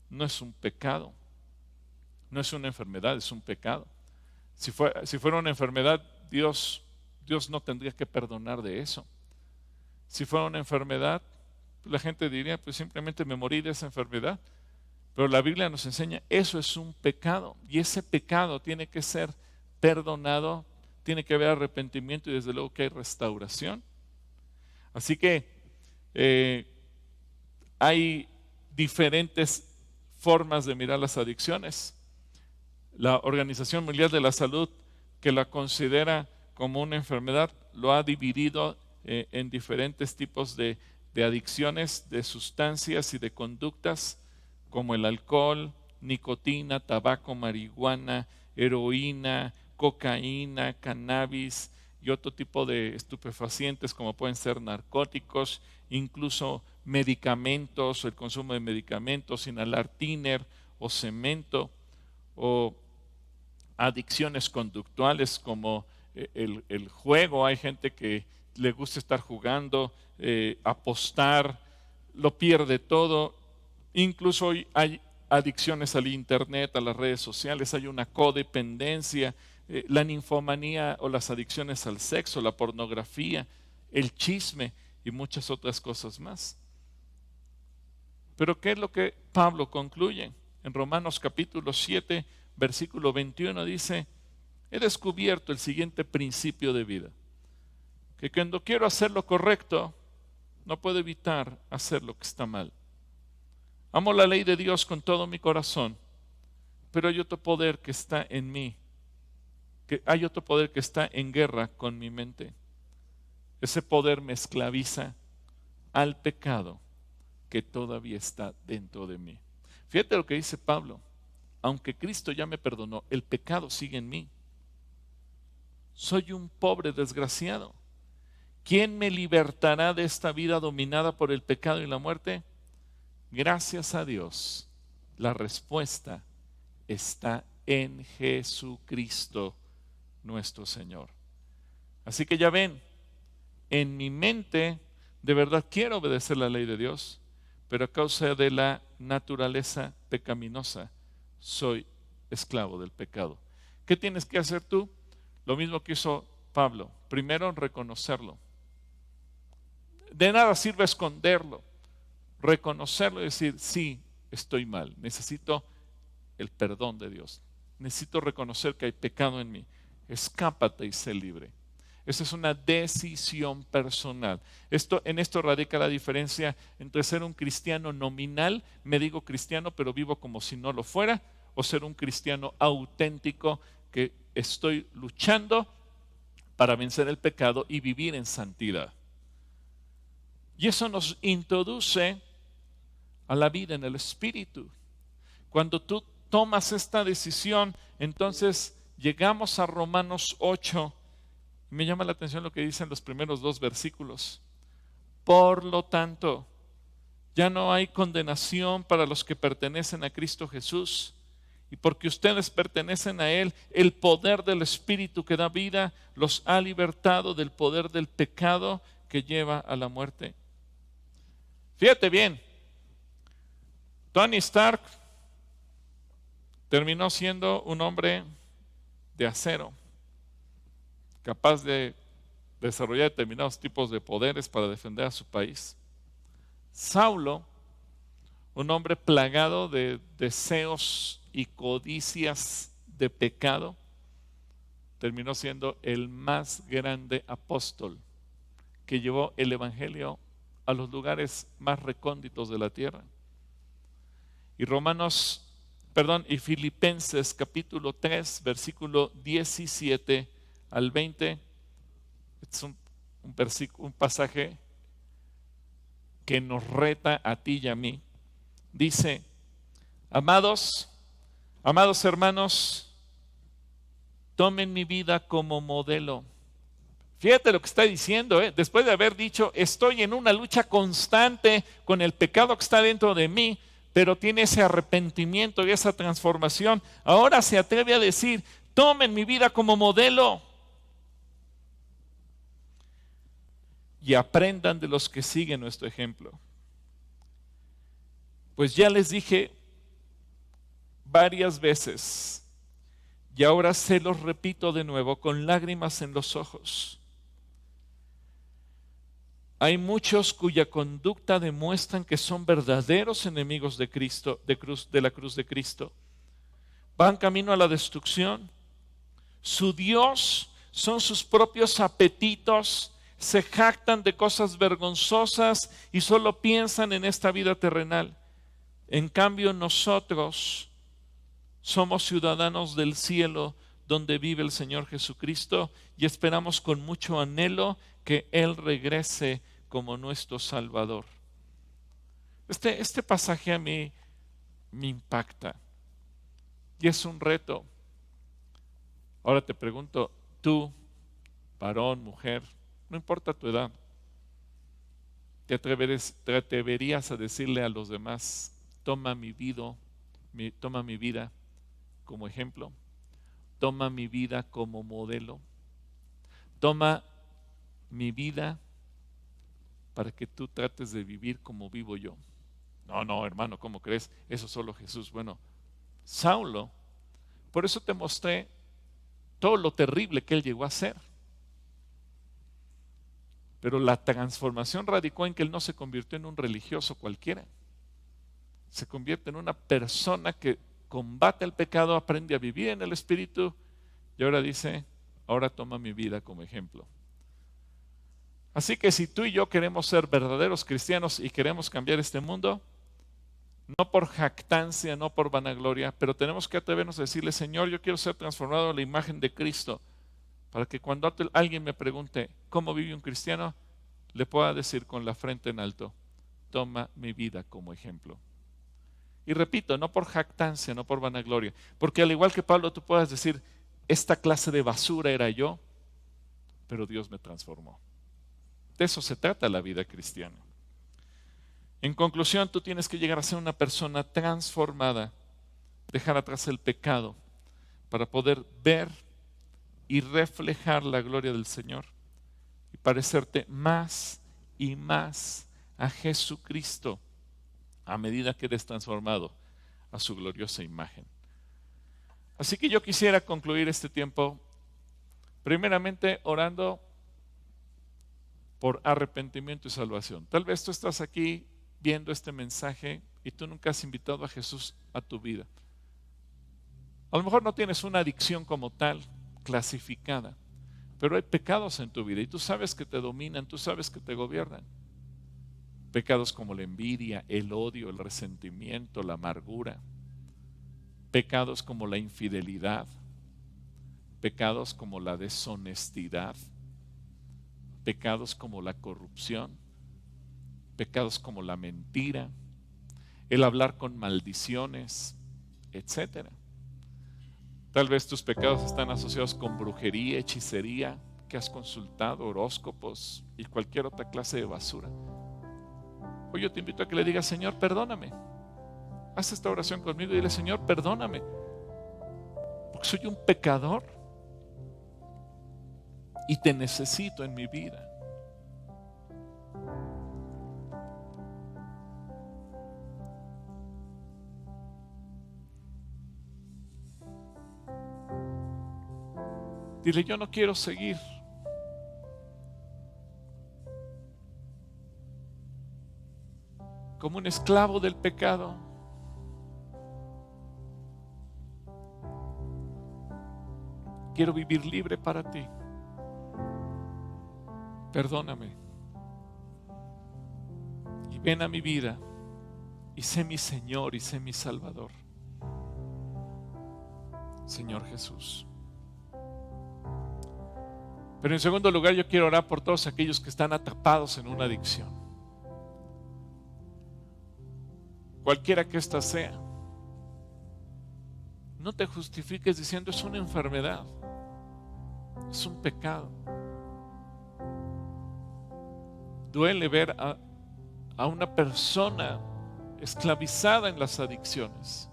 no es un pecado, no es una enfermedad, es un pecado. Si fuera una enfermedad, Dios no tendría que perdonar de eso. Si fuera una enfermedad, la gente diría, pues simplemente me morí de esa enfermedad. Pero la Biblia nos enseña, eso es un pecado, y ese pecado tiene que ser perdonado, tiene que haber arrepentimiento y desde luego que hay restauración. Así que hay diferentes formas de mirar las adicciones. La Organización Mundial de la Salud, que la considera como una enfermedad, lo ha dividido en diferentes tipos de adicciones, de sustancias y de conductas, como el alcohol, nicotina, tabaco, marihuana, heroína, cocaína, cannabis y otro tipo de estupefacientes como pueden ser narcóticos, incluso medicamentos, el consumo de medicamentos, inhalar tiner o cemento, o adicciones conductuales como el juego. Hay gente que le gusta estar jugando, apostar, lo pierde todo. Incluso hay adicciones al internet, a las redes sociales, hay una codependencia, la ninfomanía o las adicciones al sexo, la pornografía, el chisme y muchas otras cosas más. Pero ¿qué es lo que Pablo concluye? En Romanos capítulo 7, versículo 21 dice, he descubierto el siguiente principio de vida, que cuando quiero hacer lo correcto, no puedo evitar hacer lo que está mal. Amo la ley de Dios con todo mi corazón, pero hay otro poder que está en mí, hay otro poder que está en guerra con mi mente. Ese poder me esclaviza al pecado que todavía está dentro de mí. Fíjate lo que dice Pablo, aunque Cristo ya me perdonó, el pecado sigue en mí. Soy un pobre desgraciado. ¿Quién me libertará de esta vida dominada por el pecado y la muerte? Gracias a Dios, la respuesta está en Jesucristo nuestro Señor. Así que ya ven, en mi mente de verdad quiero obedecer la ley de Dios, pero a causa de la naturaleza pecaminosa soy esclavo del pecado. ¿Qué tienes que hacer tú? Lo mismo que hizo Pablo. Primero, reconocerlo. De nada sirve esconderlo. Reconocerlo y decir, sí, estoy mal, necesito el perdón de Dios, necesito reconocer que hay pecado en mí, escápate y sé libre. Esa es una decisión personal. En esto radica la diferencia entre ser un cristiano nominal, me digo cristiano pero vivo como si no lo fuera, o ser un cristiano auténtico que estoy luchando para vencer el pecado y vivir en santidad. Y eso nos introduce a la vida en el Espíritu. Cuando tú tomas esta decisión, entonces llegamos a Romanos 8. Me llama la atención lo que dicen los primeros 2 versículos. Por lo tanto, ya no hay condenación para los que pertenecen a Cristo Jesús. Y porque ustedes pertenecen a Él, el poder del Espíritu que da vida los ha libertado del poder del pecado que lleva a la muerte. Fíjate bien, Tony Stark terminó siendo un hombre de acero, capaz de desarrollar determinados tipos de poderes para defender a su país. Saulo, un hombre plagado de deseos y codicias de pecado, terminó siendo el más grande apóstol que llevó el evangelio a los lugares más recónditos de la tierra. Y Filipenses capítulo 3, versículo 17 al 20, es un pasaje que nos reta a ti y a mí. Dice, amados hermanos, tomen mi vida como modelo. Fíjate lo que está diciendo, después de haber dicho, estoy en una lucha constante con el pecado que está dentro de mí, pero tiene ese arrepentimiento y esa transformación. Ahora se atreve a decir, tomen mi vida como modelo. y aprendan de los que siguen nuestro ejemplo. Pues ya les dije varias veces, y ahora se los repito de nuevo con lágrimas en los ojos. Hay muchos cuya conducta demuestran que son verdaderos enemigos de Cristo, de la cruz de Cristo. Van camino a la destrucción. Su Dios son sus propios apetitos, se jactan de cosas vergonzosas y solo piensan en esta vida terrenal. En cambio, nosotros somos ciudadanos del cielo donde vive el Señor Jesucristo y esperamos con mucho anhelo que Él regrese como nuestro Salvador. Este pasaje a mí me impacta y es un reto. Ahora te pregunto, tú, varón, mujer, no importa tu edad, ¿te atreverías a decirle a los demás, toma mi vida como ejemplo? Toma mi vida como modelo. Toma mi vida para que tú trates de vivir como vivo yo. No, hermano, ¿cómo crees? Eso solo Jesús. Bueno, Saulo, por eso te mostré todo lo terrible que él llegó a hacer. Pero la transformación radicó en que él no se convirtió en un religioso cualquiera. Se convierte en una persona que combate el pecado, aprende a vivir en el Espíritu y ahora dice, ahora toma mi vida como ejemplo. Así que si tú y yo queremos ser verdaderos cristianos y queremos cambiar este mundo, no por jactancia, no por vanagloria, pero tenemos que atrevernos a decirle, Señor, yo quiero ser transformado a la imagen de Cristo, para que cuando alguien me pregunte cómo vive un cristiano, le pueda decir con la frente en alto, toma mi vida como ejemplo. Y repito, no por jactancia, no por vanagloria, porque al igual que Pablo tú puedas decir, esta clase de basura era yo, pero Dios me transformó. De eso se trata la vida cristiana. En conclusión, tú tienes que llegar a ser una persona transformada, dejar atrás el pecado para poder ver y reflejar la gloria del Señor y parecerte más y más a Jesucristo a medida que eres transformado a su gloriosa imagen. Así que yo quisiera concluir este tiempo primeramente orando por arrepentimiento y salvación. Tal vez tú estás aquí viendo este mensaje y tú nunca has invitado a Jesús a tu vida. A lo mejor no tienes una adicción como tal, clasificada, pero hay pecados en tu vida y tú sabes que te dominan, tú sabes que te gobiernan. Pecados como la envidia, el odio, el resentimiento, la amargura. Pecados como la infidelidad. Pecados como la deshonestidad. Pecados como la corrupción. Pecados como la mentira. El hablar con maldiciones, etc. Tal vez tus pecados están asociados con brujería, hechicería, que has consultado, horóscopos y cualquier otra clase de basura. Hoy yo te invito a que le digas, Señor, perdóname. Haz esta oración conmigo y dile, Señor, perdóname. Porque soy un pecador y te necesito en mi vida. Dile, yo no quiero seguir como un esclavo del pecado. Quiero vivir libre para ti. Perdóname. Y ven a mi vida y sé mi Señor y sé mi Salvador. Señor Jesús. Pero en segundo lugar, yo quiero orar por todos aquellos que están atrapados en una adicción. Cualquiera que ésta sea. No te justifiques diciendo es una enfermedad, es un pecado. Duele ver a una persona esclavizada en las adicciones.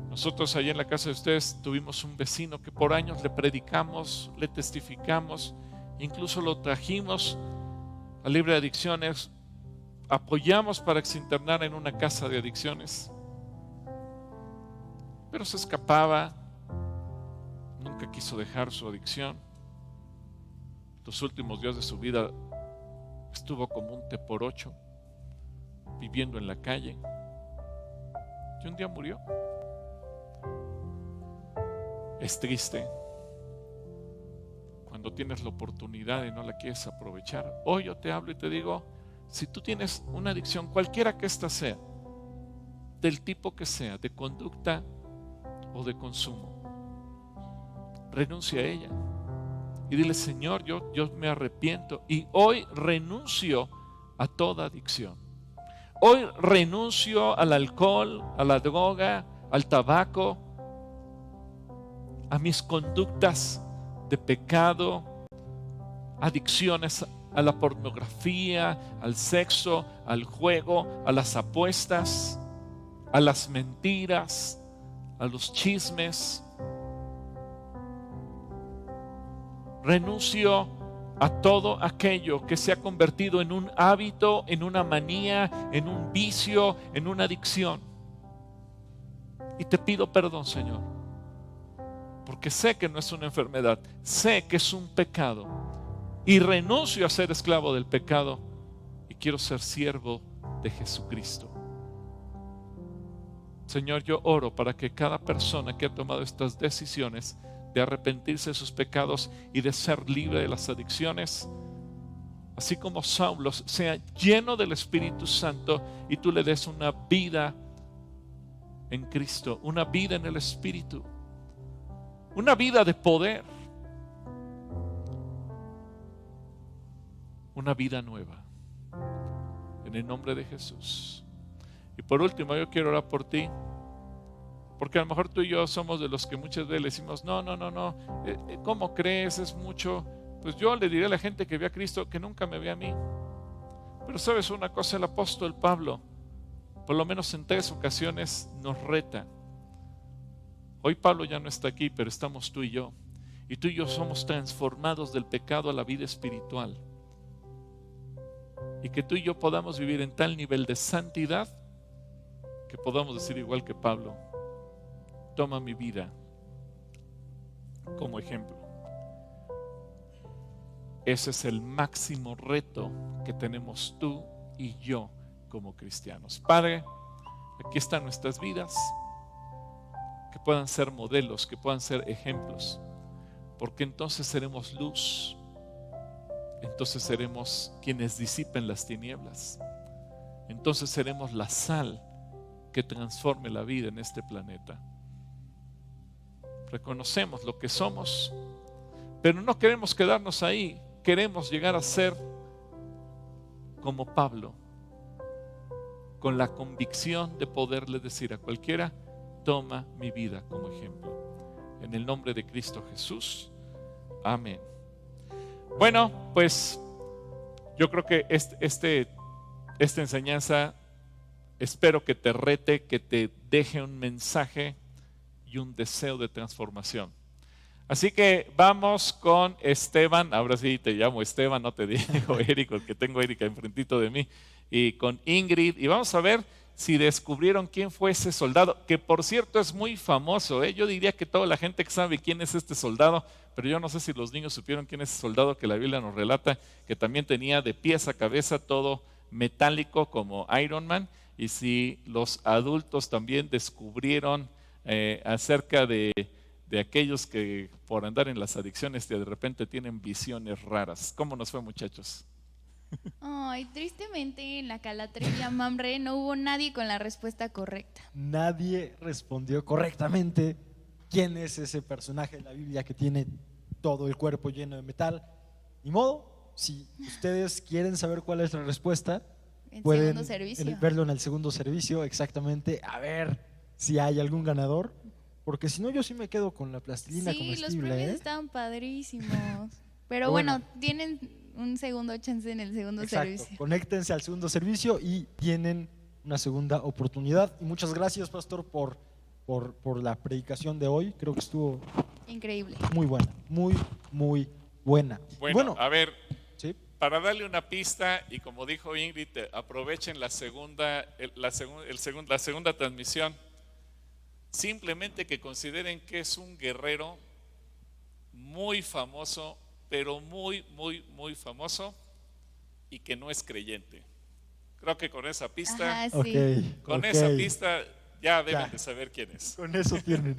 Nosotros allá en la casa de ustedes tuvimos un vecino que por años le predicamos, le testificamos, incluso lo trajimos a Libre de Adicciones, apoyamos para que se internara en una casa de adicciones, pero se escapaba, nunca quiso dejar su adicción. Los últimos días de su vida estuvo como un té por ocho, viviendo en la calle, y un día murió. Es triste cuando tienes la oportunidad y no la quieres aprovechar. Hoy yo te hablo y te digo, si tú tienes una adicción, cualquiera que ésta sea, del tipo que sea, de conducta o de consumo, renuncia a ella y dile: Señor, yo me arrepiento y hoy renuncio a toda adicción. Hoy renuncio al alcohol, a la droga, al tabaco, a mis conductas de pecado, adicciones a la pornografía, al sexo, al juego, a las apuestas, a las mentiras, a los chismes. Renuncio a todo aquello que se ha convertido en un hábito, en una manía, en un vicio, en una adicción. Y te pido perdón, Señor, porque sé que no es una enfermedad, sé que es un pecado. Y renuncio a ser esclavo del pecado y quiero ser siervo de Jesucristo. Señor, yo oro para que cada persona que ha tomado estas decisiones de arrepentirse de sus pecados y de ser libre de las adicciones, así como Saulo, sea lleno del Espíritu Santo y tú le des una vida en Cristo, una vida en el Espíritu, una vida de poder, una vida nueva, en el nombre de Jesús. Y por último, yo quiero orar por ti, porque a lo mejor tú y yo somos de los que muchas veces le decimos: no, ¿cómo crees? Es mucho. Pues yo le diré a la gente que ve a Cristo que nunca me ve a mí. Pero sabes una cosa, el apóstol Pablo, por lo menos en 3 ocasiones, nos reta. Hoy Pablo ya no está aquí, pero estamos tú y yo. Y tú y yo somos transformados del pecado a la vida espiritual. Y que tú y yo podamos vivir en tal nivel de santidad que podamos decir igual que Pablo: toma mi vida como ejemplo. Ese es el máximo reto que tenemos tú y yo como cristianos. Padre, aquí están nuestras vidas, que puedan ser modelos, que puedan ser ejemplos, porque entonces seremos luz, entonces seremos quienes disipen las tinieblas, entonces seremos la sal que transforme la vida en este planeta. Reconocemos lo que somos, pero no queremos quedarnos ahí. Queremos llegar a ser como Pablo, con la convicción de poderle decir a cualquiera: toma mi vida como ejemplo. En el nombre de Cristo Jesús. Amén. Bueno, pues yo creo que esta enseñanza, espero que te rete, que te deje un mensaje y un deseo de transformación. Así que vamos con Esteban. Ahora sí te llamo Esteban, no te digo Eric, porque tengo a Erika enfrentito de mí, y con Ingrid, y vamos a ver si descubrieron quién fue ese soldado, que por cierto es muy famoso, ¿eh? Yo diría que toda la gente que sabe quién es este soldado, pero yo no sé si los niños supieron quién es ese soldado que la Biblia nos relata, que también tenía de pies a cabeza todo metálico como Iron Man, y si los adultos también descubrieron acerca de aquellos que por andar en las adicciones de repente tienen visiones raras. ¿Cómo nos fue, muchachos? Ay, tristemente en la Calatrilla Mamre no hubo nadie con la respuesta correcta. Nadie respondió correctamente quién es ese personaje de la Biblia que tiene todo el cuerpo lleno de metal. Ni modo, si ustedes quieren saber cuál es la respuesta, pueden verlo en el segundo servicio, exactamente, a ver si hay algún ganador, porque si no yo sí me quedo con la plastilina comestible. Sí, los premios estaban padrísimos, pero bueno, tienen un segundo chance en el segundo servicio. Conéctense al segundo servicio y tienen una segunda oportunidad. Y muchas gracias, pastor, por la predicación de hoy. Creo que estuvo increíble, muy buena, muy buena. Bueno, a ver, ¿sí? para darle una pista, y como dijo Ingrid, aprovechen la segunda transmisión. Simplemente que consideren que es un guerrero muy famoso, pero muy, muy, muy famoso, y que no es creyente. Creo que con esa pista, Ajá, sí. esa pista ya deben de saber quién es. Con eso tienen.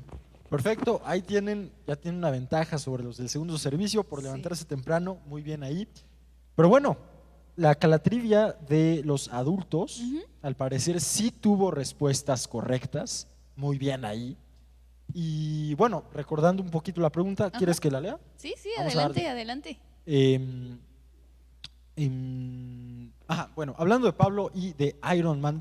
Perfecto, ahí ya tienen una ventaja sobre los del segundo servicio por levantarse temprano, muy bien ahí. Pero bueno, la calatrivia de los adultos, al parecer sí tuvo respuestas correctas, muy bien ahí. Y bueno, recordando un poquito la pregunta, ¿quieres que la lea? Sí, Vamos a adelante. Bueno, hablando de Pablo y de Iron Man,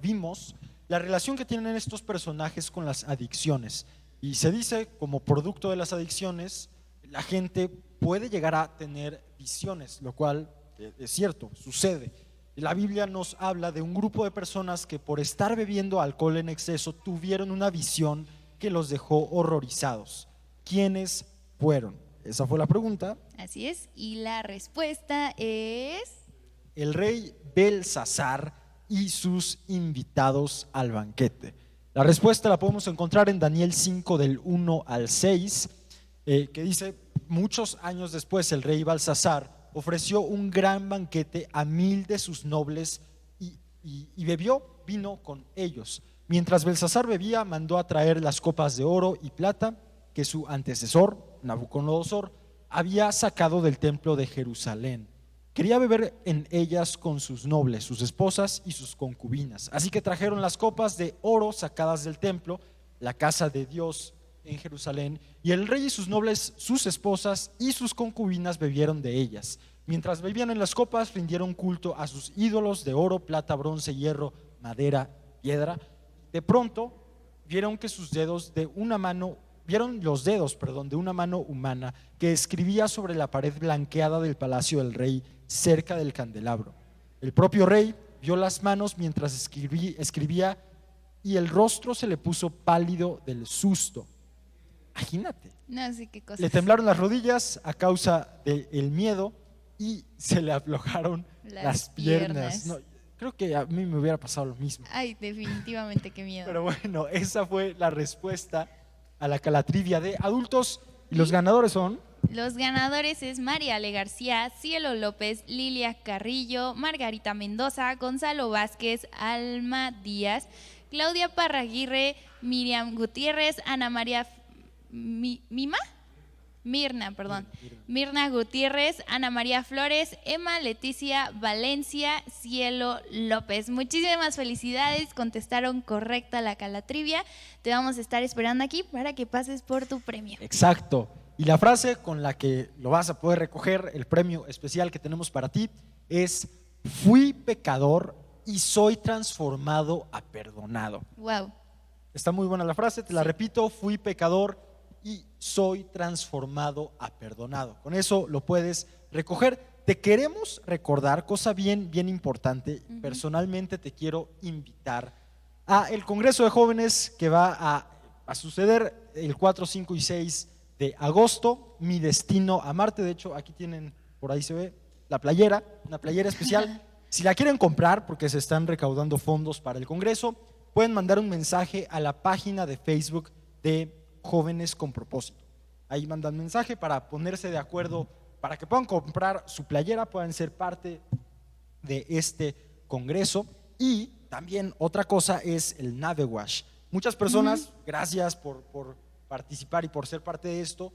vimos la relación que tienen estos personajes con las adicciones. Y se dice, como producto de las adicciones, la gente puede llegar a tener visiones, lo cual es cierto, sucede. La Biblia nos habla de un grupo de personas que por estar bebiendo alcohol en exceso tuvieron una visión que los dejó horrorizados. ¿Quiénes fueron? Esa fue la pregunta. Así es, y la respuesta es... El rey Belsasar y sus invitados al banquete. La respuesta la podemos encontrar en Daniel 5 del 1 al 6, que dice: muchos años después el rey Belsasar ofreció un gran banquete a 1000 de sus nobles y bebió vino con ellos. Mientras Belsasar bebía, mandó a traer las copas de oro y plata que su antecesor, Nabucodonosor, había sacado del templo de Jerusalén. Quería beber en ellas con sus nobles, sus esposas y sus concubinas. Así que trajeron las copas de oro sacadas del templo, la casa de Dios en Jerusalén, y el rey y sus nobles, sus esposas y sus concubinas bebieron de ellas. Mientras bebían en las copas, rindieron culto a sus ídolos de oro, plata, bronce, hierro, madera, piedra. De pronto vieron los dedos de una mano humana que escribía sobre la pared blanqueada del palacio del rey cerca del candelabro. El propio rey vio las manos mientras escribía y el rostro se le puso pálido del susto. Imagínate. No sé qué cosa. Le temblaron las rodillas a causa del miedo y se le aflojaron las piernas. No, creo que a mí me hubiera pasado lo mismo. Ay, definitivamente, qué miedo. Pero bueno, esa fue la respuesta a la calatrivia de adultos. Y los ganadores son... Los ganadores es María Ale García, Cielo López, Lilia Carrillo, Margarita Mendoza, Gonzalo Vázquez, Alma Díaz, Claudia Parraguirre, Miriam Gutiérrez, Ana María Mirna Gutiérrez, Ana María Flores, Emma Leticia Valencia, Cielo López. Muchísimas felicidades, contestaron correcta la calatrivia. Te vamos a estar esperando aquí para que pases por tu premio. Exacto. Y la frase con la que lo vas a poder recoger, el premio especial que tenemos para ti, es: fui pecador y soy transformado a perdonado. Wow. Está muy buena la frase, te la repito: fui pecador y soy transformado a perdonado. Con eso lo puedes recoger. Te queremos recordar, cosa bien importante, personalmente te quiero invitar a el Congreso de Jóvenes que va a suceder el 4, 5 y 6 de agosto, Mi Destino a Marte. De hecho, aquí tienen, por ahí se ve, la playera, una playera especial. Si la quieren comprar, porque se están recaudando fondos para el Congreso, pueden mandar un mensaje a la página de Facebook de Jóvenes con Propósito. Ahí mandan mensaje para ponerse de acuerdo, para que puedan comprar su playera, puedan ser parte de este Congreso. Y también otra cosa es el Navewash. Muchas personas, gracias por participar y por ser parte de esto,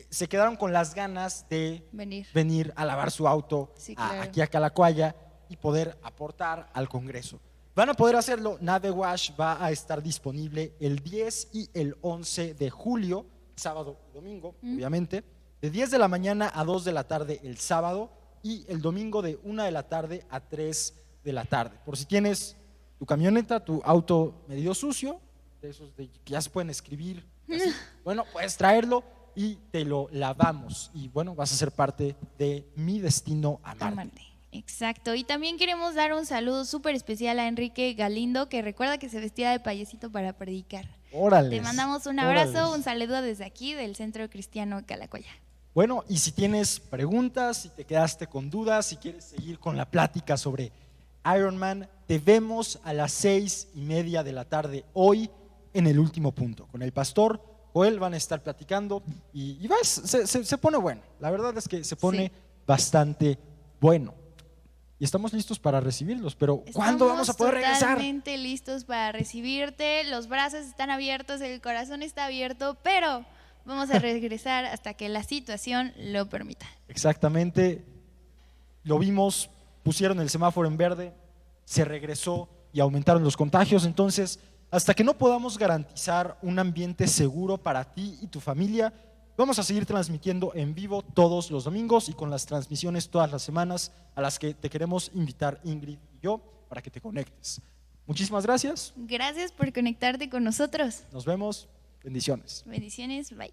se quedaron con las ganas de venir a lavar su auto aquí a Calacuaya y poder aportar al Congreso. Van a poder hacerlo. Navewash va a estar disponible el 10 y el 11 de julio, sábado y domingo, obviamente, de 10 de la mañana a 2 de la tarde el sábado, y el domingo de 1 de la tarde a 3 de la tarde. Por si tienes tu camioneta, tu auto medio sucio, de esos que ya se pueden escribir, así, bueno, puedes traerlo y te lo lavamos. Y bueno, vas a ser parte de Mi Destino a Marte. Exacto. Y también queremos dar un saludo súper especial a Enrique Galindo, que recuerda que se vestía de payasito para predicar. Órale. Te mandamos un abrazo, un saludo desde aquí del Centro Cristiano Calacuaya. Bueno, y si tienes preguntas, si te quedaste con dudas, si quieres seguir con la plática sobre Ironman, te vemos a las 6:30 de la tarde hoy en el último punto. Con el pastor Joel van a estar platicando y se pone bueno. La verdad es que se pone bastante bueno. Y estamos listos para recibirlos, pero ¿cuándo vamos a poder regresar? Totalmente listos para recibirte. Los brazos están abiertos, el corazón está abierto, pero vamos a regresar hasta que la situación lo permita. Exactamente. Lo vimos, pusieron el semáforo en verde, se regresó y aumentaron los contagios. Entonces, hasta que no podamos garantizar un ambiente seguro para ti y tu familia, vamos a seguir transmitiendo en vivo todos los domingos y con las transmisiones todas las semanas a las que te queremos invitar Ingrid y yo para que te conectes. Muchísimas gracias. Gracias por conectarte con nosotros. Nos vemos. Bendiciones. Bendiciones. Bye.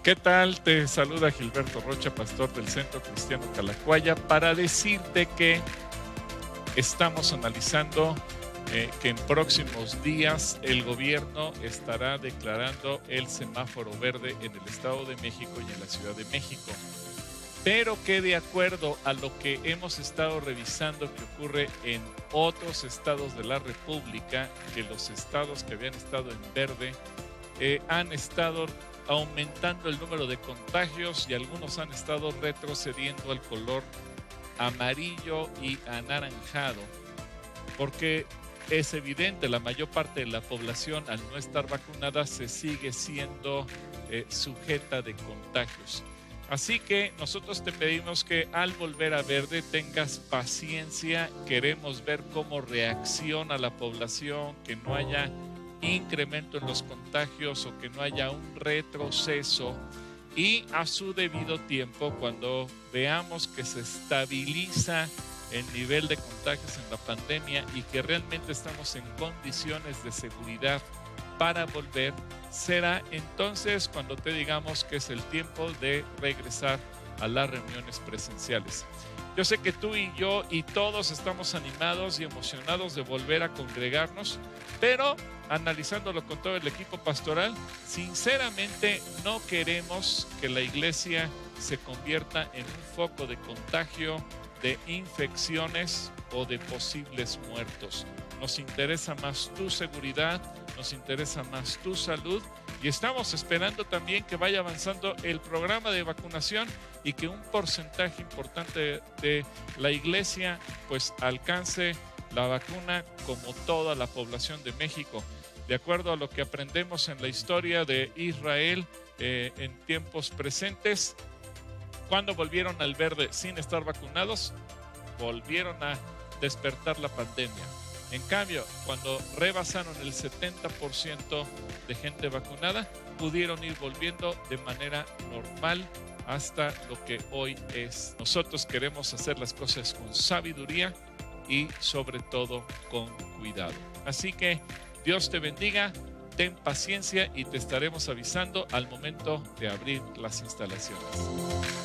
¿Qué tal? Te saluda Gilberto Rocha, pastor del Centro Cristiano Calacuaya, para decirte que estamos analizando que en próximos días el gobierno estará declarando el semáforo verde en el Estado de México y en la Ciudad de México. Pero que de acuerdo a lo que hemos estado revisando que ocurre en otros estados de la República, que los estados que habían estado en verde han estado aumentando el número de contagios y algunos han estado retrocediendo al color amarillo y anaranjado, porque es evidente, la mayor parte de la población al no estar vacunada se sigue siendo sujeta de contagios. Así que nosotros te pedimos que al volver a verde tengas paciencia. Queremos ver cómo reacciona la población, que no haya incremento en los contagios o que no haya un retroceso, y a su debido tiempo, cuando veamos que se estabiliza el nivel de contagios en la pandemia y que realmente estamos en condiciones de seguridad para volver, será entonces cuando te digamos que es el tiempo de regresar a las reuniones presenciales. Yo sé que tú y yo y todos estamos animados y emocionados de volver a congregarnos, pero analizándolo con todo el equipo pastoral, sinceramente no queremos que la iglesia se convierta en un foco de contagio, de infecciones o de posibles muertos. Nos interesa más tu seguridad, nos interesa más tu salud, y estamos esperando también que vaya avanzando el programa de vacunación y que un porcentaje importante de la iglesia pues alcance la vacuna como toda la población de México. De acuerdo a lo que aprendemos en la historia de Israel en tiempos presentes, cuando volvieron al verde sin estar vacunados, volvieron a despertar la pandemia. En cambio, cuando rebasaron el 70% de gente vacunada, pudieron ir volviendo de manera normal hasta lo que hoy es. Nosotros queremos hacer las cosas con sabiduría y sobre todo con cuidado. Así que Dios te bendiga, ten paciencia y te estaremos avisando al momento de abrir las instalaciones.